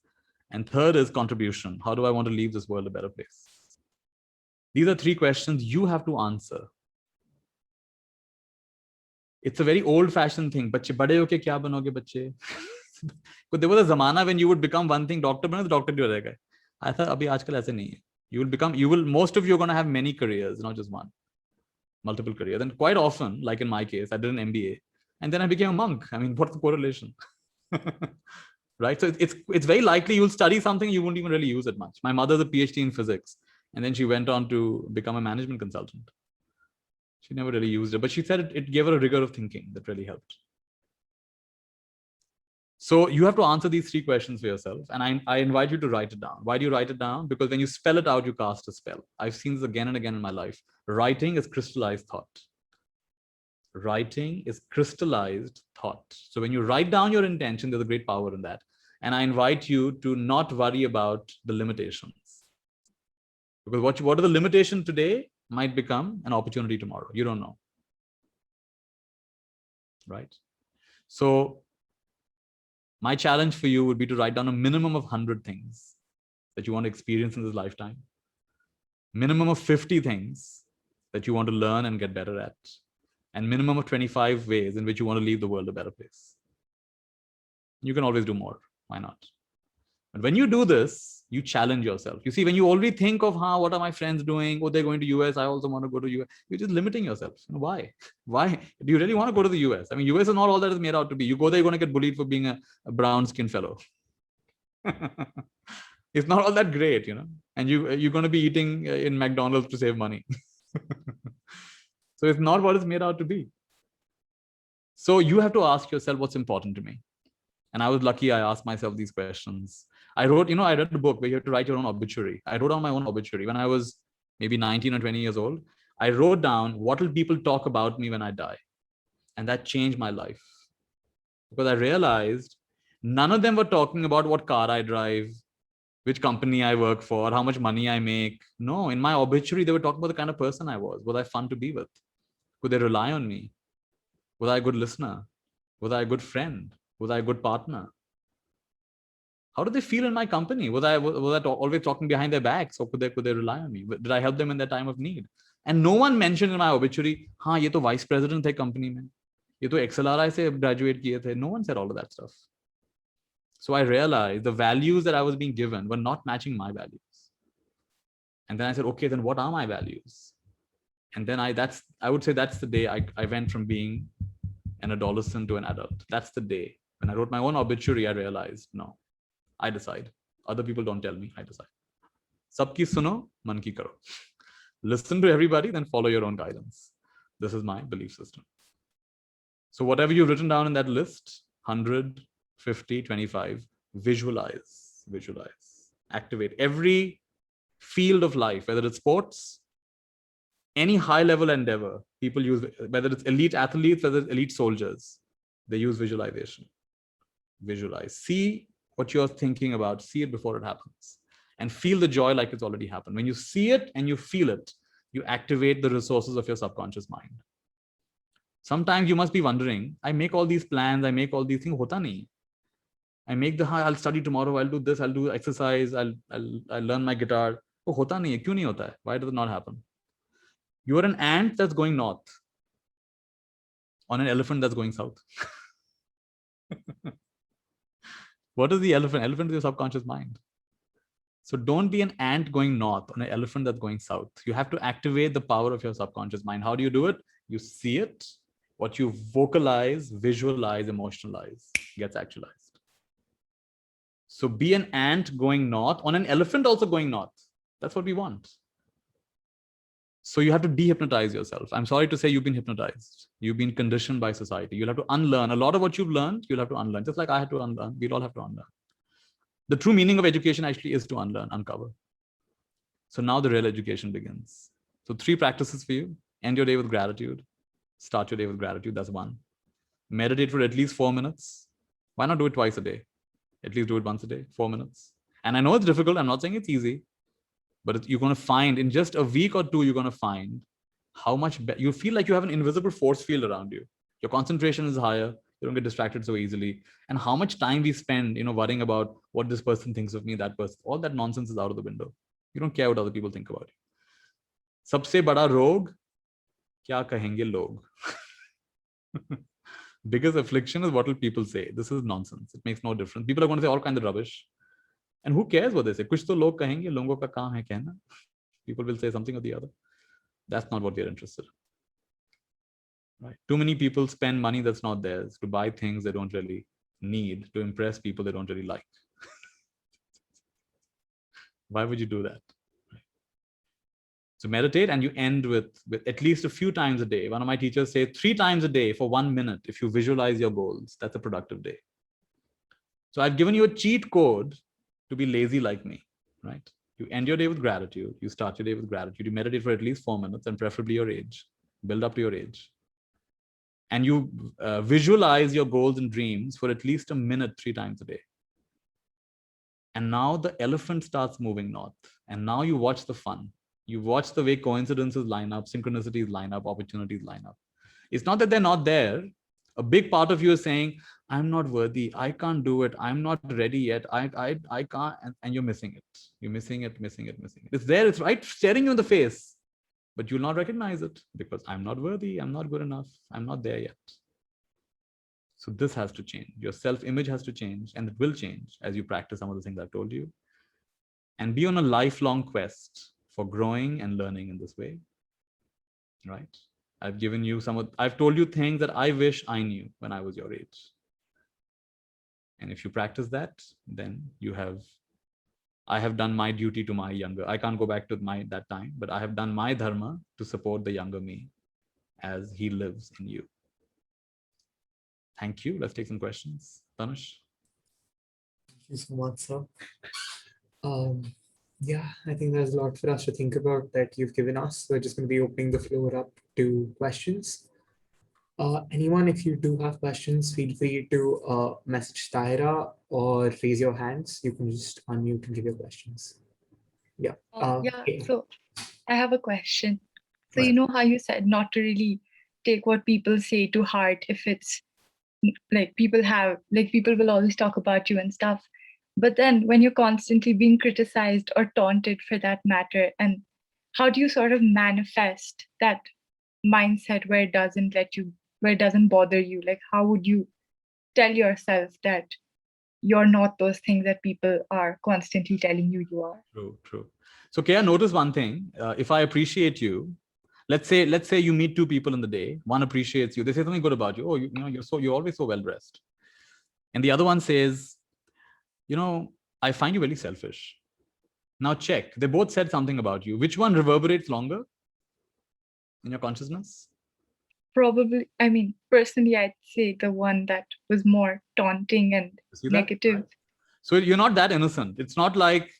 And third is contribution. How do I want to leave this world a better place? These are 3 questions you have to answer. It's a very old-fashioned thing. Bachche bade ho ke kya banoge bachche? But there was a zamana when you would become one thing, doctor bane, doctor bhi ho jayega. I thought abhi aajkal aise nahi hai. Most of you are going to have many careers, not just one. Multiple careers. And quite often, like in my case, I did an MBA and then I became a monk. I mean, what's the correlation? Right? So it's very likely you'll study something you won't even really use it much. My mother's a PhD in physics, and then she went on to become a management consultant. She never really used it, but she said it gave her a rigor of thinking that really helped. So you have to answer these 3 questions for yourself, and I invite you to write it down. Why do you write it down? Because when you spell it out, you cast a spell. I've seen this again and again in my life. Writing is crystallized thought. Writing is crystallized thought. So when you write down your intention, there's a great power in that. And I invite you to not worry about the limitations. Because what are the limitations today might become an opportunity tomorrow. You don't know. Right? So my challenge for you would be to write down a minimum of 100 things that you want to experience in this lifetime. Minimum of 50 things that you want to learn and get better at. And minimum of 25 ways in which you want to leave the world a better place. You can always do more. Why not? But when you do this, you challenge yourself. You see, when you already think of, what are my friends doing? Oh, they're going to US. I also want to go to US. You're just limiting yourself. Why? Why? Do you really want to go to the US? I mean, US is not all that is made out to be. You go there, you're going to get bullied for being a brown-skinned fellow. It's not all that great, and you're going to be eating in McDonald's to save money. So it's not what it's made out to be. So you have to ask yourself what's important to me. And I was lucky I asked myself these questions. I read a book where you have to write your own obituary. I wrote down my own obituary when I was maybe 19 or 20 years old. I wrote down, what will people talk about me when I die? And that changed my life. Because I realized none of them were talking about what car I drive, which company I work for, how much money I make. No, in my obituary, they were talking about the kind of person I was. Was I fun to be with? Could they rely on me? Was I a good listener? Was I a good friend? Was I a good partner? How did they feel in my company? Was I always talking behind their backs, or could they rely on me? Did I help them in their time of need? And no one mentioned in my obituary, ye to vice president the company mein. Ye to XLRI se graduate kiye the. No one said all of that stuff. So I realized the values that I was being given were not matching my values. And then I said, okay, then what are my values? And then I would say that's the day I went from being an adolescent to an adult. That's the day. When I wrote my own obituary, I realized, no, I decide. Other people don't tell me, I decide. Sabki suno, man ki karo. Listen to everybody, then follow your own guidance. This is my belief system. So whatever you've written down in that list, 100, 50, 25, visualize, activate. Every field of life, whether it's sports, any high level endeavor, people use, whether it's elite athletes, whether it's elite soldiers, they use visualization. Visualize. See what you're thinking about, see it before it happens, and feel the joy like it's already happened. When you see it and you feel it, you activate the resources of your subconscious mind. Sometimes you must be wondering, I make all these plans, I make all these things, hota nahi. I make the, I'll study tomorrow, I'll do this, I'll do exercise, I'll learn my guitar. Oh, hota nahi hai. Kyun nahi hota hai? Why does it not happen? You are an ant that's going north on an elephant that's going south. What is the elephant? Elephant is your subconscious mind. So don't be an ant going north on an elephant that's going south. You have to activate the power of your subconscious mind. How do you do it? You see it. What you vocalize, visualize, emotionalize gets actualized. So be an ant going north on an elephant also going north. That's what we want. So you have to dehypnotize yourself. I'm sorry to say you've been hypnotized. You've been conditioned by society. You'll have to unlearn. A lot of what you've learned, you'll have to unlearn. Just like I had to unlearn. We'll all have to unlearn. The true meaning of education actually is to unlearn, uncover. So now the real education begins. So 3 practices for you. End your day with gratitude. Start your day with gratitude. That's 1. Meditate for at least 4 minutes. Why not do it twice a day? At least do it once a day, 4 minutes. And I know it's difficult. I'm not saying it's easy. But you're going to find in just a week or 2, you're going to find how much you feel like you have an invisible force field around you. Your concentration is higher. You don't get distracted so easily. And how much time we spend, worrying about what this person thinks of me, that person, all that nonsense is out of the window. You don't care what other people think about you. Sabse bada rog, kya kahenge log? Biggest affliction is what will people say. This is nonsense. It makes no difference. People are going to say all kinds of rubbish. And who cares what they say? Kuch to log kahenge, logo ka kaam hai kehna. People will say something or the other. That's not what we're interested in. Right? Too many people spend money that's not theirs to buy things they don't really need, to impress people they don't really like. Why would you do that? Right? So meditate, and you end with at least a few times a day. One of my teachers said 3 times a day for 1 minute. If you visualize your goals, that's a productive day. So I've given you a cheat code to be lazy like me, right? You end your day with gratitude. You start your day with gratitude. You meditate for at least 4 minutes, and preferably your age. Build up to your age. And you visualize your goals and dreams for at least a minute 3 times a day. And now the elephant starts moving north. And now you watch the fun. You watch the way coincidences line up, synchronicities line up, opportunities line up. It's not that they're not there. A big part of you is saying, I'm not worthy. I can't do it. I'm not ready yet. I can't. And you're missing it. You're missing it. It's there. It's right staring you in the face. But you'll not recognize it because I'm not worthy. I'm not good enough. I'm not there yet. So this has to change. Your self-image has to change, and it will change as you practice some of the things I've told you. And be on a lifelong quest for growing and learning in this way. Right? I've given you I've told you things that I wish I knew when I was your age. And if you practice that, then I have done my duty to my younger. I can't go back to that time, but I have done my dharma to support the younger me as he lives in you. Thank you. Let's take some questions. Tanush. Thank you so much, sir. Yeah, I think there's a lot for us to think about that you've given us. We're just going to be opening the floor up to questions. Anyone, if you do have questions, feel free to message Tyra or raise your hands. You can just unmute and give your questions. Yeah. So I have a question. So Right. you know how you said not to really take what people say to heart if it's like people will always talk about you and stuff. But then when you're constantly being criticized or taunted for that matter, and how do you sort of manifest that mindset where it doesn't bother you? Like, how would you tell yourself that you're not those things that people are constantly telling you you are? True. So Kaya, notice one thing. If I appreciate you, let's say you meet 2 people in the day. One appreciates you. They say something good about you. Oh, you're always so well dressed. And the other one says, I find you very selfish. Now check. They both said something about you. Which one reverberates longer in your consciousness? Probably, personally, I'd say the one that was more taunting and negative. Right. So you're not that innocent. It's not like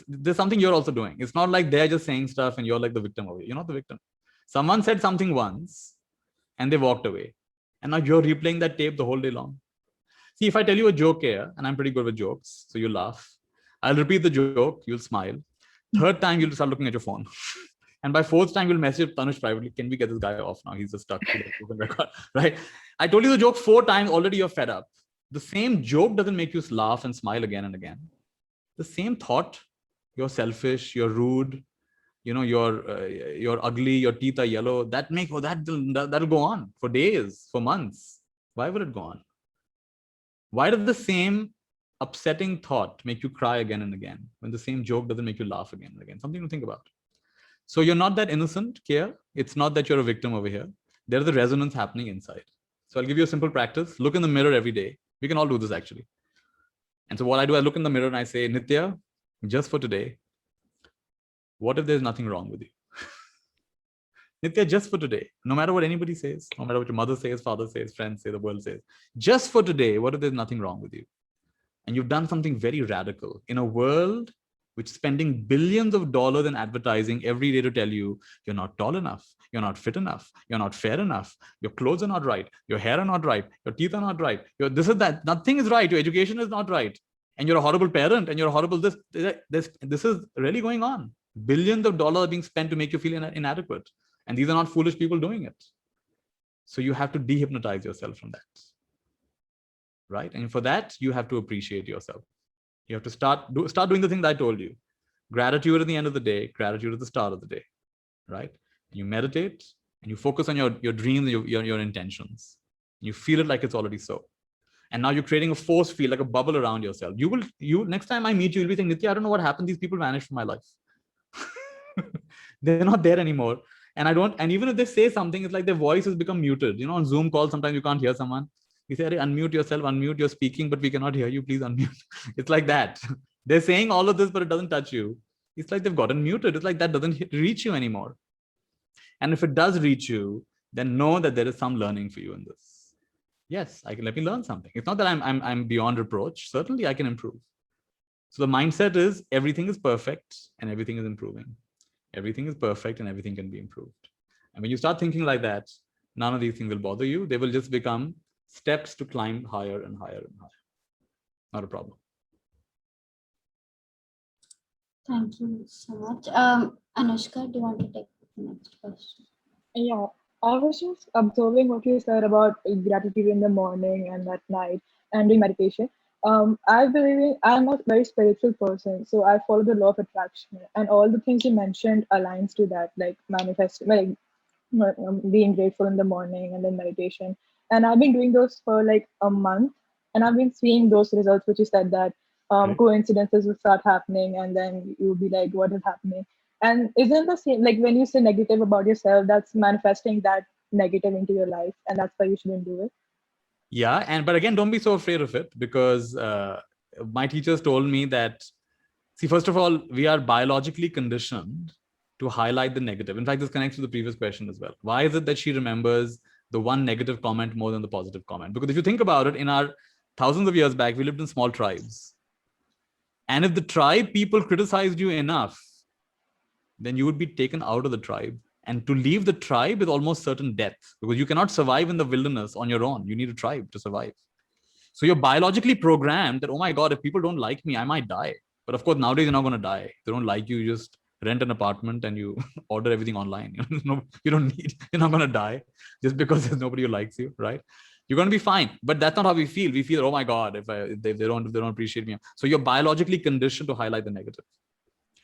there's something you're also doing. It's not like they're just saying stuff and you're like the victim of it. You're not the victim. Someone said something once and they walked away. And now you're replaying that tape the whole day long. See, if I tell you a joke here, and I'm pretty good with jokes, so you laugh, I'll repeat the joke, you'll smile. 3rd time, you'll start looking at your phone. And by 4th time, you'll message Tanush privately, can we get this guy off now? He's just stuck to the record, right? I told you the joke 4 times, already you're fed up. The same joke doesn't make you laugh and smile again and again. The same thought, you're selfish, you're rude, you're ugly, your teeth are yellow, that'll go on for days, for months. Why will it go on? Why does the same upsetting thought make you cry again and again when the same joke doesn't make you laugh again and again? Something to think about. So you're not that innocent, Kia. It's not that you're a victim over here. There's a resonance happening inside. So I'll give you a simple practice. Look in the mirror every day. We can all do this actually. And so what I do, I look in the mirror and I say, Nitya, just for today, what if there's nothing wrong with you? Nitya, just for today, no matter what anybody says, no matter what your mother says, father says, friends say, the world says, just for today, what if there's nothing wrong with you? And you've done something very radical in a world which is spending billions of dollars in advertising every day to tell you, you're not tall enough, you're not fit enough, you're not fair enough, your clothes are not right, your hair are not right, your teeth are not right, this is that, nothing is right, your education is not right, and you're a horrible parent, and you're a horrible this is really going on. Billions of dollars are being spent to make you feel inadequate. And these are not foolish people doing it. So you have to dehypnotize yourself from that. Right? And for that, you have to appreciate yourself. You have to start doing the thing that I told you. Gratitude at the end of the day, gratitude at the start of the day. Right? You meditate and you focus on your dreams, your intentions. You feel it like it's already so. And now you're creating a force field, like a bubble around yourself. Next time I meet you, you'll be saying, Nitya, I don't know what happened. These people vanished from my life. They're not there anymore. And even if they say something, it's like their voice has become muted. On Zoom calls, sometimes you can't hear someone. You say, unmute yourself, unmute, you're speaking, but we cannot hear you. Please unmute. It's like that. They're saying all of this, but it doesn't touch you. It's like they've gotten muted. It's like that doesn't reach you anymore. And if it does reach you, then know that there is some learning for you in this. Yes, let me learn something. It's not that I'm beyond reproach. Certainly I can improve. So the mindset is everything is perfect and everything is improving. Everything is perfect and everything can be improved. And when you start thinking like that, none of these things will bother you. They will just become steps to climb higher and higher and higher. Not a problem. Thank you so much. Anushka, do you want to take the next question? Yeah, I was just observing what you said about gratitude in the morning and at night and doing meditation. I believe I'm a very spiritual person, so I follow the law of attraction, and all the things you mentioned aligns to that, like manifesting, like being grateful in the morning and then meditation. And I've been doing those for like a month, and I've been seeing those results, which you said that coincidences will start happening, and then you'll be like, what is happening? And isn't the same, like when you say negative about yourself, that's manifesting that negative into your life, and that's why you shouldn't do it? Yeah, but again, don't be so afraid of it, because my teachers told me that, see, first of all, we are biologically conditioned to highlight the negative. In fact, this connects to the previous question as well. Why is it that she remembers the one negative comment more than the positive comment? Because if you think about it, in our thousands of years back, we lived in small tribes. And if the tribe people criticized you enough, then you would be taken out of the tribe. And to leave the tribe is almost certain death, because you cannot survive in the wilderness on your own. You need a tribe to survive. So you're biologically programmed that, oh my God, if people don't like me, I might die. But of course, nowadays you're not going to die. If they don't like you, you just rent an apartment and you order everything online. You're not going to die just because there's nobody who likes you, right? You're going to be fine. But that's not how we feel. We feel, oh my God, if they don't appreciate me. So you're biologically conditioned to highlight the negative.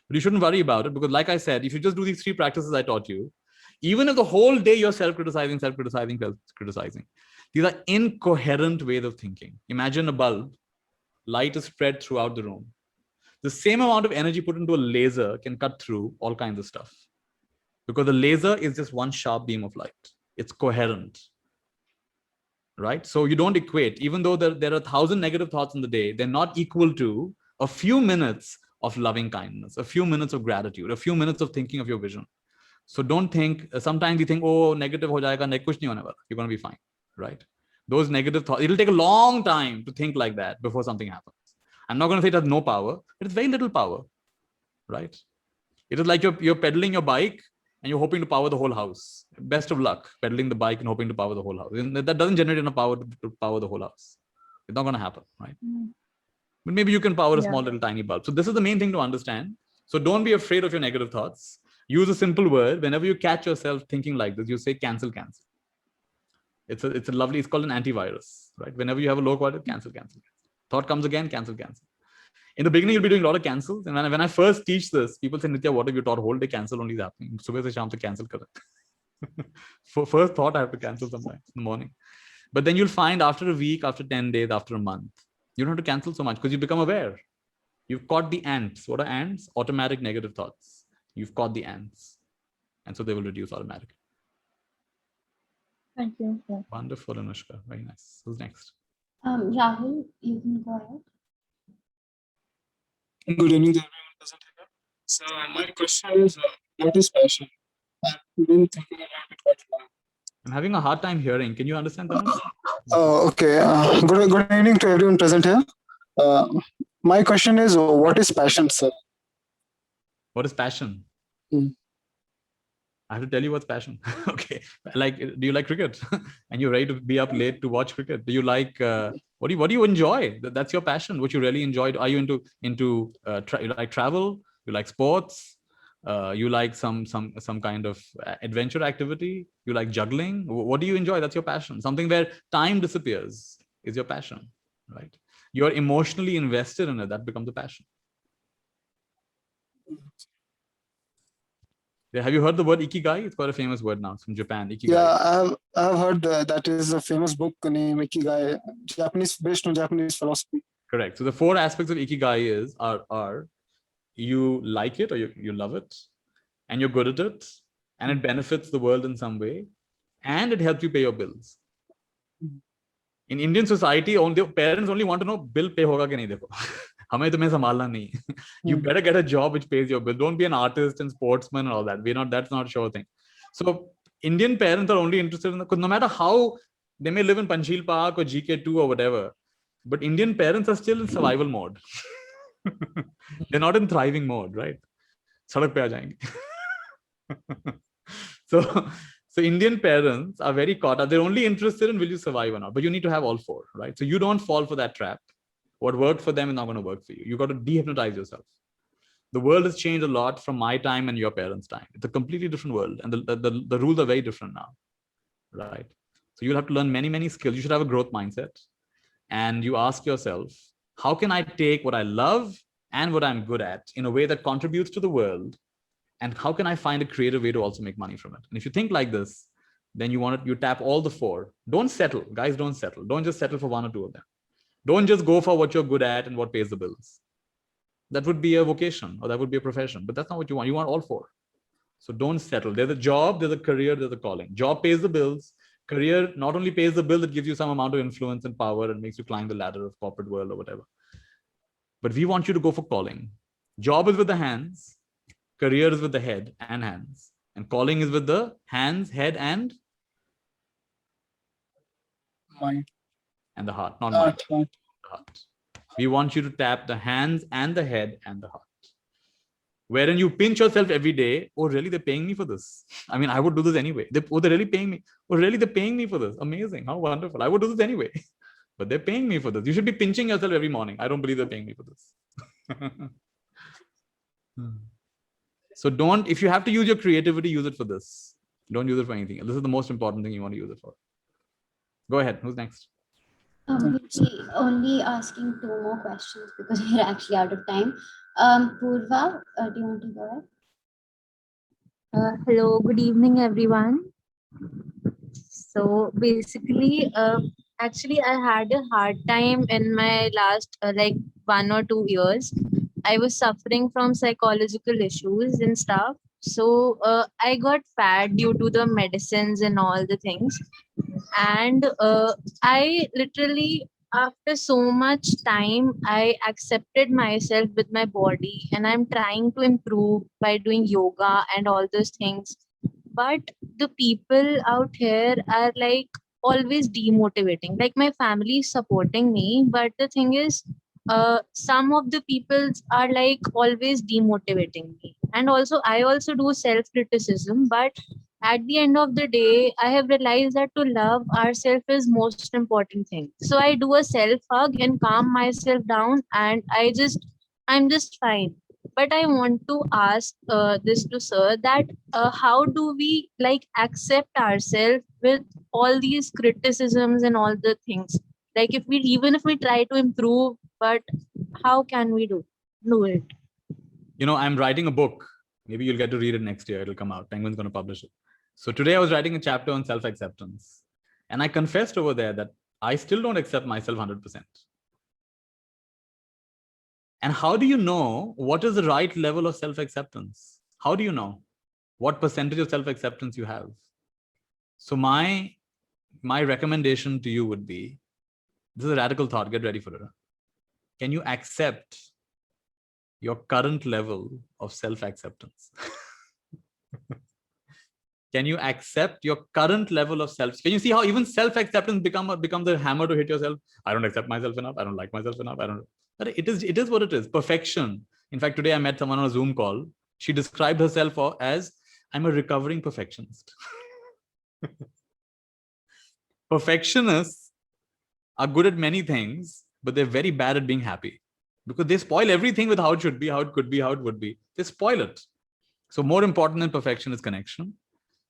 But you shouldn't worry about it, because like I said, if you just do these 3 practices I taught you, even if the whole day you're self-criticizing, these are incoherent ways of thinking. Imagine a bulb, light is spread throughout the room. The same amount of energy put into a laser can cut through all kinds of stuff, because the laser is just one sharp beam of light. It's coherent, right? So you don't equate, even though there are 1,000 negative thoughts in the day, they're not equal to a few minutes of loving kindness, a few minutes of gratitude, a few minutes of thinking of your vision. So don't think, sometimes you think, oh, negative ho jayega, kuch nahi hone wala. You're going to be fine, right? Those negative thoughts, it'll take a long time to think like that before something happens. I'm not going to say it has no power, but it's very little power, right? It is like you're pedaling your bike and you're hoping to power the whole house. Best of luck pedaling the bike and hoping to power the whole house. And that doesn't generate enough power to power the whole house. It's not going to happen, right? But maybe you can power a small little tiny bulb. So this is the main thing to understand. So don't be afraid of your negative thoughts. Use a simple word. Whenever you catch yourself thinking like this, you say cancel, cancel. It's called an antivirus, right? Whenever you have a low quality, cancel. Thought comes again, cancel. In the beginning, you'll be doing a lot of cancels. And when I first teach this, people say, Nitya, what have you taught? Whole day cancel only is happening. Subah se shaam tak cancel kar. For first thought, I have to cancel sometimes in the morning. But then you'll find after a week, after 10 days, after a month, you don't have to cancel so much because you become aware. You've caught the ants. What are ants? Automatic negative thoughts. You've caught the ants. And so they will reduce automatically. Thank you. Yeah. Wonderful, Anushka. Very nice. Who's next? Rahul, you can go ahead. Good evening to everyone present here. So my question is, what is passion? I've been thinking about it quite long. I'm having a hard time hearing. Can you understand that? Oh, okay. Good evening to everyone present here. My question is, what is passion, sir? What is passion? Hmm. I have to tell you what's passion. Okay. Like, do you like cricket? And you're ready to be up late to watch cricket? Do you like, what do you enjoy? That's your passion, what you really enjoyed. Are you into you like travel? You like sports? You like some kind of adventure activity? You like juggling? What do you enjoy? That's your passion. Something where time disappears is your passion, right? You're emotionally invested in it. That becomes a passion. Have you heard the word ikigai? It's quite a famous word now. It's from Japan. Ikigai. Yeah, I've heard that is a famous book named Ikigai, based on Japanese philosophy. Correct. So the 4 aspects of ikigai are you like it or you love it, and you're good at it, and it benefits the world in some way, and it helps you pay your bills. In Indian society, parents only want to know bill pay hoga ki nahi dekho. हमें तुम्हें संभालना नहीं. You better get a job which pays your bill. Don't be an artist and sportsman and all that. That's not a sure thing. So Indian parents are only interested in no matter how they may live in Panchil Park or GK2 or whatever, but Indian parents are still in survival mode. They're not in thriving mode, right? Sadak pe aa jayenge. So Indian parents are very caught up. They're only interested in will you survive or not, but you need to have all 4, right? So you don't fall for that trap. What worked for them is not going to work for you. You got to dehypnotize yourself. The world has changed a lot from my time and your parents' time. It's a completely different world, and the rules are very different now, right? So you'll have to learn many skills. You should have a growth mindset, and you ask yourself, how can I take what I love and what I'm good at in a way that contributes to the world, and how can I find a creative way to also make money from it? And if you think like this, then you tap all the 4. Don't settle, guys. Don't settle. Don't just settle for 1 or 2 of them. Don't just go for what you're good at and what pays the bills. That would be a vocation or that would be a profession, but that's not what you want. You want all 4. So don't settle. There's a job, there's a career, there's a calling. Job pays the bills. Career not only pays the bill, it gives you some amount of influence and power and makes you climb the ladder of corporate world or whatever. But we want you to go for calling. Job is with the hands. Career is with the head and hands. And calling is with the hands, head, and Mind. And the heart, not mind. Heart. The heart. We want you to tap the hands and the head and the heart. Wherein you pinch yourself every day. Oh, really? They're paying me for this. I mean, I would do this anyway. They're really paying me. Oh, really? They're paying me for this. Amazing. How wonderful. I would do this anyway. But they're paying me for this. You should be pinching yourself every morning. I don't believe they're paying me for this. So if you have to use your creativity, use it for this. Don't use it for anything. This is the most important thing you want to use it for. Go ahead. Who's next? We'll be only asking 2 more questions because we're actually out of time. Purva, do you want to go ahead? Hello, good evening, everyone. So basically, actually, I had a hard time in my last 1 or 2 years. I was suffering from psychological issues and stuff. So I got fat due to the medicines and all the things. And I literally, after so much time, I accepted myself with my body, and I'm trying to improve by doing yoga and all those things. But the people out here are like always demotivating. Like my family is supporting me, but the thing is, some of the people are like always demotivating me. And also, I also do self-criticism, but at the end of the day, I have realized that to love ourselves is most important thing. So I do a self hug and calm myself down, and I'm just fine. But I want to ask this to sir, that how do we like accept ourselves with all these criticisms and all the things? Like even if we try to improve, but how can we do it? You know, I'm writing a book. Maybe you'll get to read it next year. It'll come out. Penguin's going to publish it. So today I was writing a chapter on self-acceptance. And I confessed over there that I still don't accept myself 100%. And how do you know what is the right level of self-acceptance? How do you know what percentage of self-acceptance you have? So my recommendation to you would be, this is a radical thought, get ready for it. Can you accept your current level of self-acceptance? Can you accept your current level of self? Can you see how even self-acceptance becomes a hammer to hit yourself? I don't accept myself enough. I don't like myself enough. But it is what it is. Perfection. In fact, today I met someone on a Zoom call. She described herself as, I'm a recovering perfectionist. Perfectionists are good at many things, but they're very bad at being happy because they spoil everything with how it should be, how it could be, how it would be. They spoil it. So more important than perfection is connection.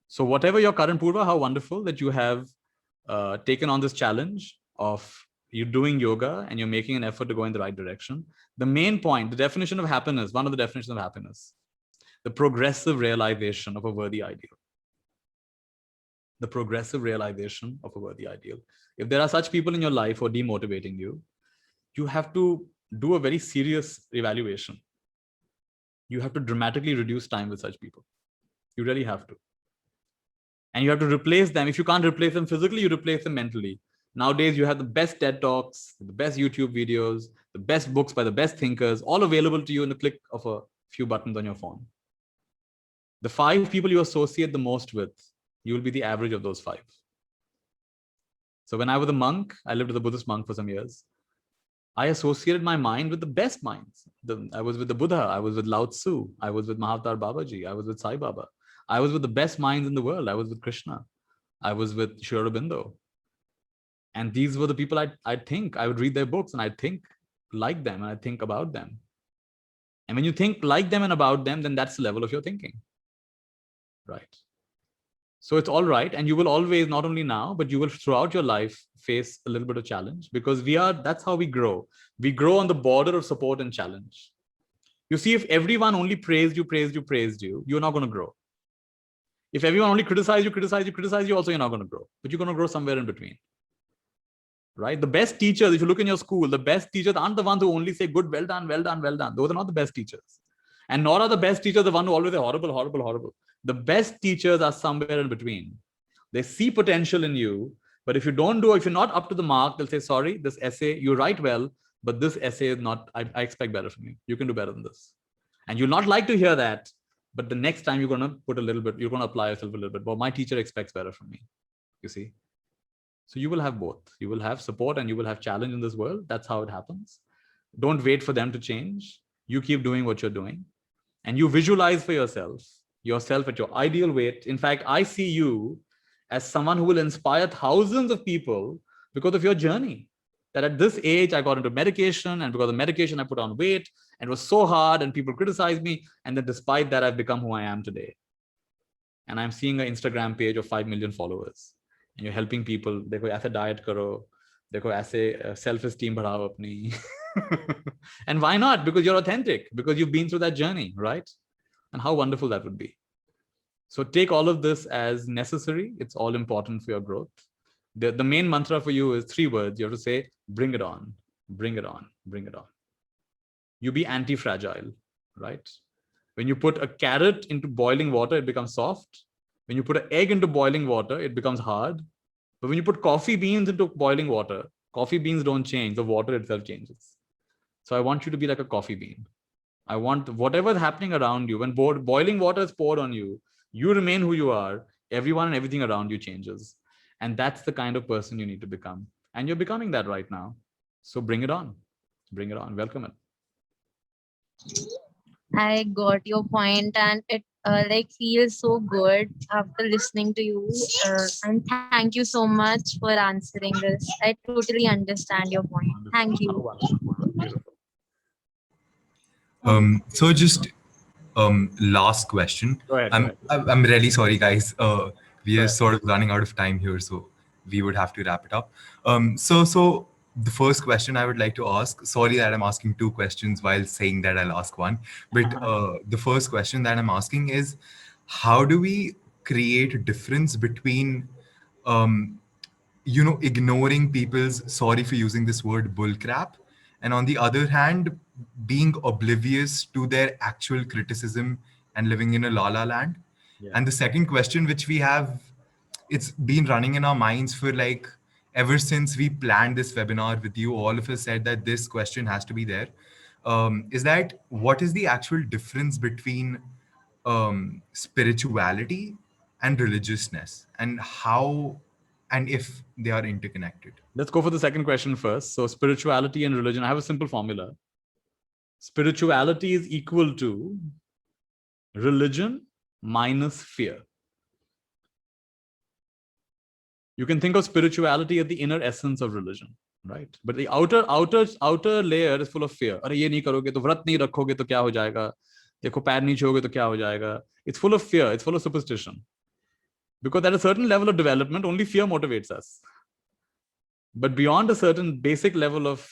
So whatever your current Purva, how wonderful that you have taken on this challenge of you doing yoga and you're making an effort to go in the right direction. The main point, the definition of happiness, one of the definitions of happiness, the progressive realization of a worthy ideal. The progressive realization of a worthy ideal. If there are such people in your life who are demotivating you, you have to do a very serious evaluation. You have to dramatically reduce time with such people. You really have to. And you have to replace them. If you can't replace them physically, you replace them mentally. Nowadays, you have the best TED Talks, the best YouTube videos, the best books by the best thinkers, all available to you in the click of a few buttons on your phone. The 5 people you associate the most with, you will be the average of those 5. So when I was a monk, I lived as a Buddhist monk for some years. I associated my mind with the best minds. I was with the Buddha, I was with Lao Tzu, I was with Mahavtar Babaji, I was with Sai Baba. I was with the best minds in the world. I was with Krishna. I was with Sri Aurobindo. And these were the people I'd think. I would read their books and I'd think like them and I'd think about them. And when you think like them and about them, then that's the level of your thinking. Right? So it's all right. And you will always, not only now, but you will throughout your life face a little bit of challenge because that's how we grow. We grow on the border of support and challenge. You see, if everyone only praised you, you're not going to grow. If everyone only criticize you, also you're not going to grow. But you're going to grow somewhere in between. Right? The best teachers, if you look in your school, the best teachers aren't the ones who only say good, well done, well done, well done. Those are not the best teachers. And nor are the best teachers the one who always say horrible, horrible, horrible. The best teachers are somewhere in between. They see potential in you, but if you're not up to the mark, they'll say, sorry, this essay, you write well, but this essay is not, I expect better from you. You can do better than this. And you'll not like to hear that. But the next time you're going to put a little bit, you're going to apply yourself a little bit. Well, my teacher expects better from me, you see. So you will have both. You will have support and you will have challenge in this world. That's how it happens. Don't wait for them to change. You keep doing what you're doing. And you visualize for yourself at your ideal weight. In fact, I see you as someone who will inspire thousands of people because of your journey. That at this age, I got into medication, and because of medication, I put on weight, and it was so hard, and people criticized me. And then despite that, I've become who I am today. And I'm seeing an Instagram page of 5 million followers. And you're helping people. Dekho aise diet karo. Dekho aise self-esteem badhao apni. And why not? Because you're authentic. Because you've been through that journey, right? And how wonderful that would be. So take all of this as necessary. It's all important for your growth. The main mantra for you is 3 words. You have to say, bring it on, bring it on, bring it on. You be anti-fragile, right? When you put a carrot into boiling water, it becomes soft. When you put an egg into boiling water, it becomes hard. But when you put coffee beans into boiling water, coffee beans don't change, the water itself changes. So I want you to be like a coffee bean. I want whatever is happening around you, when boiling water is poured on you, you remain who you are, everyone and everything around you changes. And that's the kind of person you need to become. And you're becoming that right now. So bring it on, welcome it. I got your point, and it like feels so good after listening to you. And thank you so much for answering this. I totally understand your point. Thank you. Beautiful. So just last question. Go ahead. Go ahead. I'm really sorry, guys. We Go are ahead. sort of running out of time here, so we would have to wrap it up. So the first question I would like to ask. Sorry that I'm asking two questions while saying that I'll ask one. But the first question that I'm asking is, how do we create a difference between ignoring people's, sorry for using this word, bullcrap, and on the other hand, being oblivious to their actual criticism and living in a la la land? Yeah. And the second question, which we have, it's been running in our minds for like ever since we planned this webinar with you, all of us said that this question has to be there. Is that what is the actual difference between spirituality and religiousness, and how and if they are interconnected? Let's go for the second question first. So spirituality and religion, I have a simple formula. Spirituality is equal to religion minus fear. You can think of spirituality as the inner essence of religion, right? But the outer layer is full of fear. अरे ये नहीं करोगे तो व्रत नहीं रखोगे तो क्या हो जाएगा? देखो पैर नहीं छूओगे तो क्या हो जाएगा? It's full of fear. It's full of superstition. Because at a certain level of development, only fear motivates us. But beyond a certain basic level of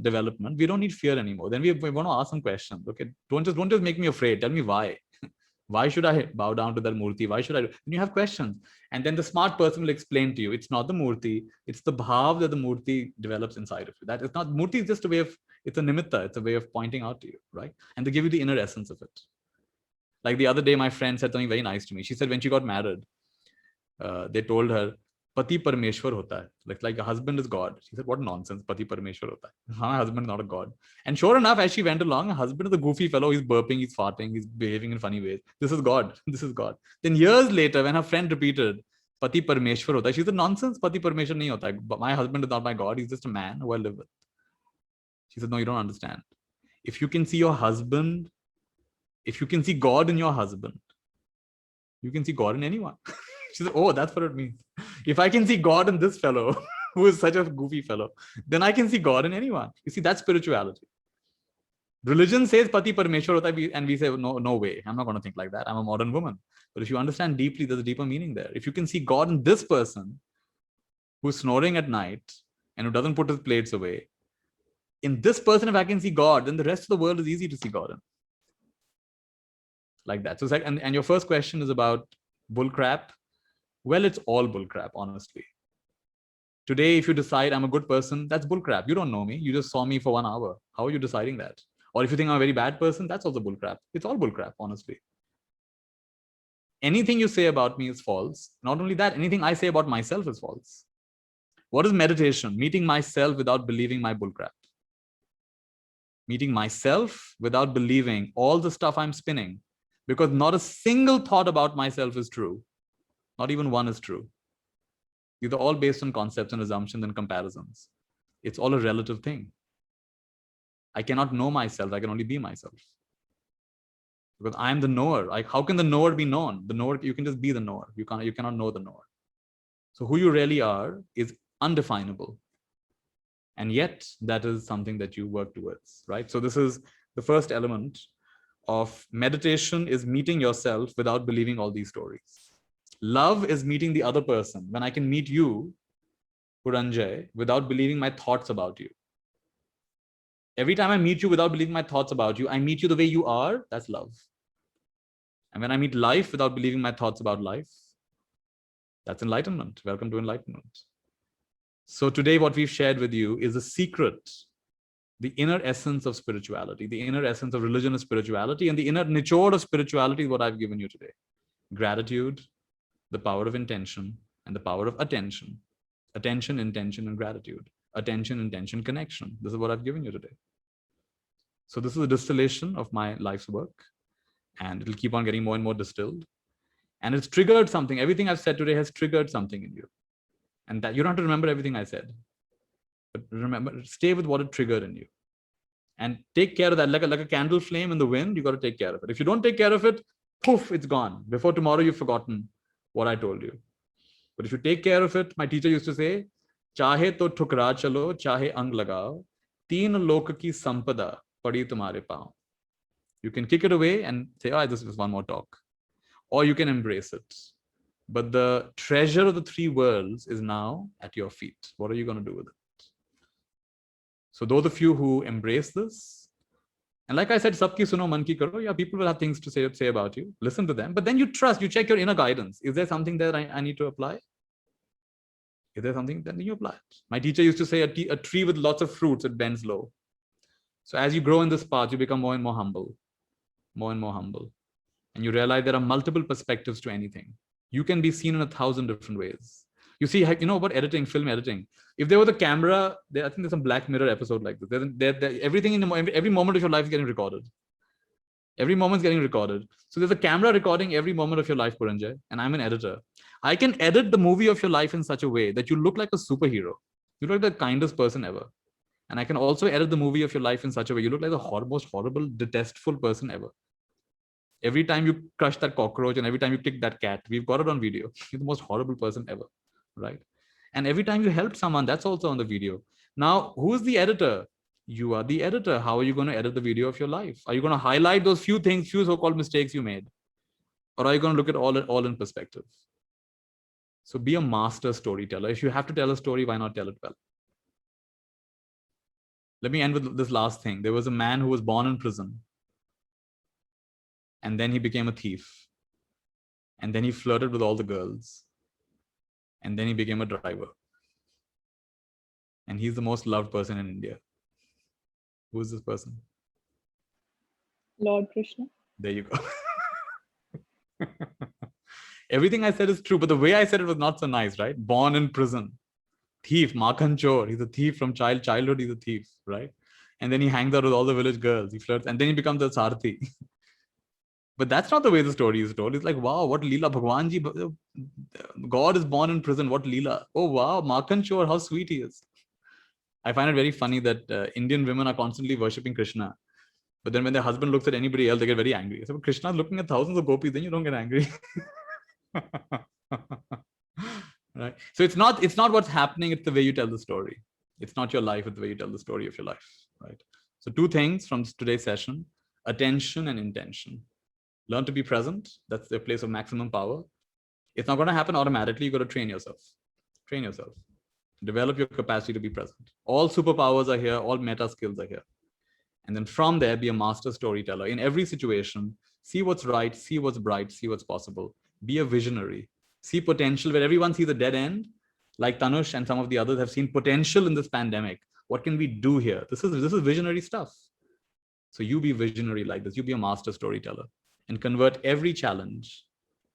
development, we don't need fear anymore. Then we want to ask some questions. Okay, don't just make me afraid. Tell me why. Why should I bow down to that murti? Why should I? Then you have questions, and then the smart person will explain to you. It's not the murti. It's the bhav that the murti develops inside of you. That is not murti. Is just a way of. It's a nimitta. It's a way of pointing out to you, right? And they give you the inner essence of it. Like the other day, my friend said something very nice to me. She said when she got married, they told her, Pati Parmeshwar hota hai. Like a husband is God. She said, what nonsense, Pati Parmeshwar hota hai. My husband is not a God. And sure enough, as she went along, her husband is a goofy fellow. He's burping, he's farting, he's behaving in funny ways. This is God. This is God. Then years later, when her friend repeated, Pati Parmeshwar hota hai, she said, nonsense, Pati Parmeshwar nahi hota hai. But my husband is not my God. He's just a man who I live with. She said, no, you don't understand. If you can see your husband, if you can see God in your husband, you can see God in anyone. She said, oh, that's what it means. If I can see God in this fellow, who is such a goofy fellow, then I can see God in anyone. You see, that's spirituality. Religion says Pati Parmeshwar hota hai, and we say, no way. I'm not going to think like that. I'm a modern woman. But if you understand deeply, there's a deeper meaning there. If you can see God in this person who's snoring at night and who doesn't put his plates away, in this person, if I can see God, then the rest of the world is easy to see God in. Like that. So, and your first question is about bullcrap. Well, it's all bullcrap, honestly. Today, if you decide I'm a good person, that's bullcrap. You don't know me. You just saw me for 1 hour. How are you deciding that? Or if you think I'm a very bad person, that's also bullcrap. It's all bullcrap, honestly. Anything you say about me is false. Not only that, anything I say about myself is false. What is meditation? Meeting myself without believing my bullcrap. Meeting myself without believing all the stuff I'm spinning. Because not a single thought about myself is true. Not even one is true. These are all based on concepts and assumptions and comparisons. It's all a relative thing. I cannot know myself. I can only be myself. Because I am the knower. How can the knower be known? The knower, you can just be the knower. You cannot know the knower. So who you really are is undefinable. And yet that is something that you work towards, right? So this is the first element of meditation, is meeting yourself without believing all these stories. Love is meeting the other person. When I can meet you, Puranjay, without believing my thoughts about you. Every time I meet you without believing my thoughts about you, I meet you the way you are, that's love. And when I meet life without believing my thoughts about life, that's enlightenment. Welcome to enlightenment. So today what we've shared with you is the secret, the inner essence of spirituality, the inner essence of religion is spirituality, and the inner nichod of spirituality is what I've given you today. Gratitude, the power of intention, and the power of attention. Attention, intention, and gratitude. Attention, intention, connection. This is what I've given you today. So this is a distillation of my life's work, and it'll keep on getting more and more distilled. And it's triggered something. Everything I've said today has triggered something in you. And that you don't have to remember everything I said. But remember, stay with what it triggered in you. And take care of that. Like a candle flame in the wind, you got to take care of it. If you don't take care of it, poof, it's gone. Before tomorrow, you've forgotten what I told you. But if you take care of it, my teacher used to say, चाहे तो ठुकरा चलो, चाहे अंग लगाओ, तीन लोक की संपदा पड़ी तुम्हारे पांव. You can kick it away and say, oh, this is one more talk. Or you can embrace it. But the treasure of the three worlds is now at your feet. What are you going to do with it? So those of you who embrace this, and like I said, sabki suno man ki karo, yeah, people will have things to say about you. Listen to them, but then you trust, you check your inner guidance. Is there something that I need to apply? Is there something that you apply it? My teacher used to say a tree with lots of fruits, it bends low. So as you grow in this path, you become more and more humble, more and more humble. And you realize there are multiple perspectives to anything. You can be seen in 1,000 different ways. You see, you know about editing, film editing. If there was a camera, I think there's some Black Mirror episode like this. Everything in every moment of your life is getting recorded. Every moment is getting recorded. So there's a camera recording every moment of your life, Puranjay, and I'm an editor. I can edit the movie of your life in such a way that you look like a superhero. You look like the kindest person ever. And I can also edit the movie of your life in such a way you look like the most horrible, detestful person ever. Every time you crush that cockroach and every time you kick that cat, we've got it on video. You're the most horrible person ever, right? And every time you help someone, that's also on the video. Now, who is the editor? You are the editor. How are you going to edit the video of your life? Are you going to highlight those few things, few so-called mistakes you made? Or are you going to look at all in perspective? So be a master storyteller. If you have to tell a story, why not tell it well? Let me end with this last thing. There was a man who was born in prison. And then he became a thief. And then he flirted with all the girls. And then he became a driver. And he's the most loved person in India. Who is this person? Lord Krishna. There you go. Everything I said is true, but the way I said it was not so nice, right? Born in prison. Thief, Makhan Chor. He's a thief from childhood. He's a thief, right? And then he hangs out with all the village girls. He flirts. And then he becomes a Sarthi. But that's not the way the story is told. It's like, wow, what Leela, Bhagwanji, God is born in prison. What Leela? Oh, wow, Makhan Chor, how sweet he is. I find it very funny that Indian women are constantly worshipping Krishna. But then when their husband looks at anybody else, they get very angry. So Krishna is looking at thousands of gopis, then you don't get angry. Right? So it's not what's happening, it's the way you tell the story. It's not your life, it's the way you tell the story of your life. Right? So 2 things from today's session: attention and intention. Learn to be present. That's the place of maximum power. It's not going to happen automatically. You got to train yourself. Train yourself. Develop your capacity to be present. All superpowers are here. All meta skills are here. And then from there, be a master storyteller. In every situation, see what's right, see what's bright, see what's possible. Be a visionary. See potential where everyone sees a dead end. Like Tanush and some of the others have seen potential in this pandemic. What can we do here? This is visionary stuff. So you be visionary like this. You be a master storyteller. And convert every challenge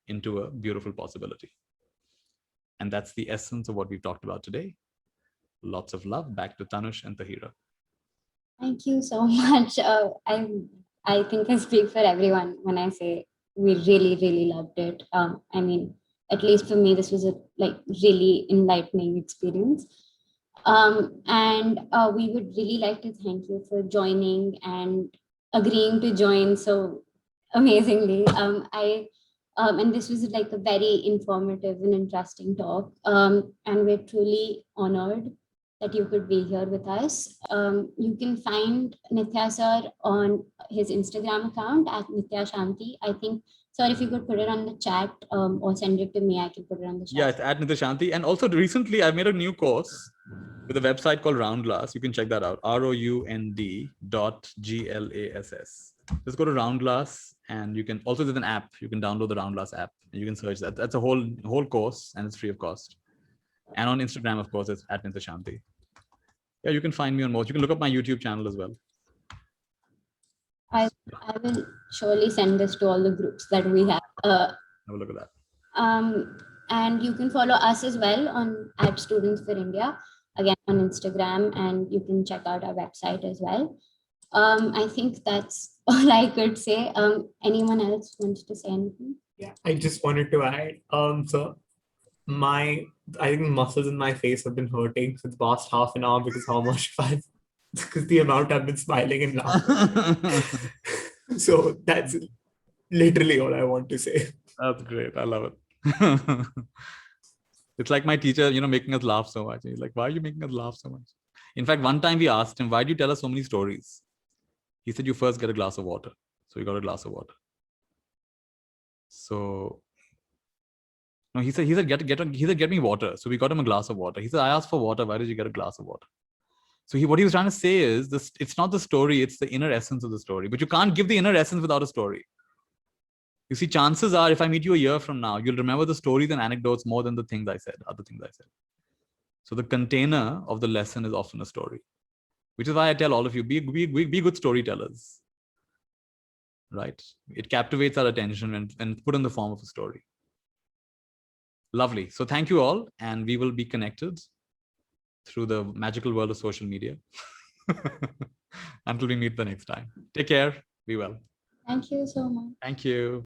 into a beautiful possibility. And that's the essence of what we've talked about today. Lots of love. Back to Tanush and Tahira. Thank you so much. I think I speak for everyone when I say we really, really loved it. I mean, at least for me, this was a really enlightening experience. And we would really like to thank you for joining and agreeing to join so amazingly. And this was like a very informative and interesting talk. And we're truly honored that you could be here with us. You can find Nithya sir on his Instagram account at Nithya Shanti. I think, sir, if you could put it on the chat or send it to me, I can put it on the chat. Yeah, it's at Nithya Shanti. And also recently I made a new course with a website called Roundglass. You can check that out. ROUND.GLASS. Just go to Roundglass, and you can also, there's an app. You can download the Roundglass app and you can search that. That's a whole course and it's free of cost. And on Instagram, of course, it's at Nithya Shanti. Yeah, you can find me on most. You can look up my YouTube channel as well. I will surely send this to all the groups that we have. Have a look at that. And you can follow us as well on @Students for India, again on Instagram, and you can check out our website as well. I think that's all I could say. Anyone else wants to say anything? Yeah, I just wanted to add. So I think the muscles in my face have been hurting for the past half an hour because the amount I've been smiling and laughing. So that's literally all I want to say. That's great. I love it. It's like my teacher, making us laugh so much. He's like, why are you making us laugh so much? In fact, one time we asked him, why do you tell us so many stories? He said, you first get a glass of water. So we got a glass of water. So no, he said get me water. So we got him a glass of water. He said, I asked for water. Why did you get a glass of water? So what he was trying to say is this: it's not the story, it's the inner essence of the story. But you can't give the inner essence without a story. You see, chances are, if I meet you a year from now, you'll remember the stories and anecdotes more than the things I said, other things I said. So the container of the lesson is often a story, which is why I tell all of you, be good storytellers, right? It captivates our attention and put in the form of a story. Lovely. So thank you all. And we will be connected through the magical world of social media until we meet the next time. Take care. Be well. Thank you so much. Thank you.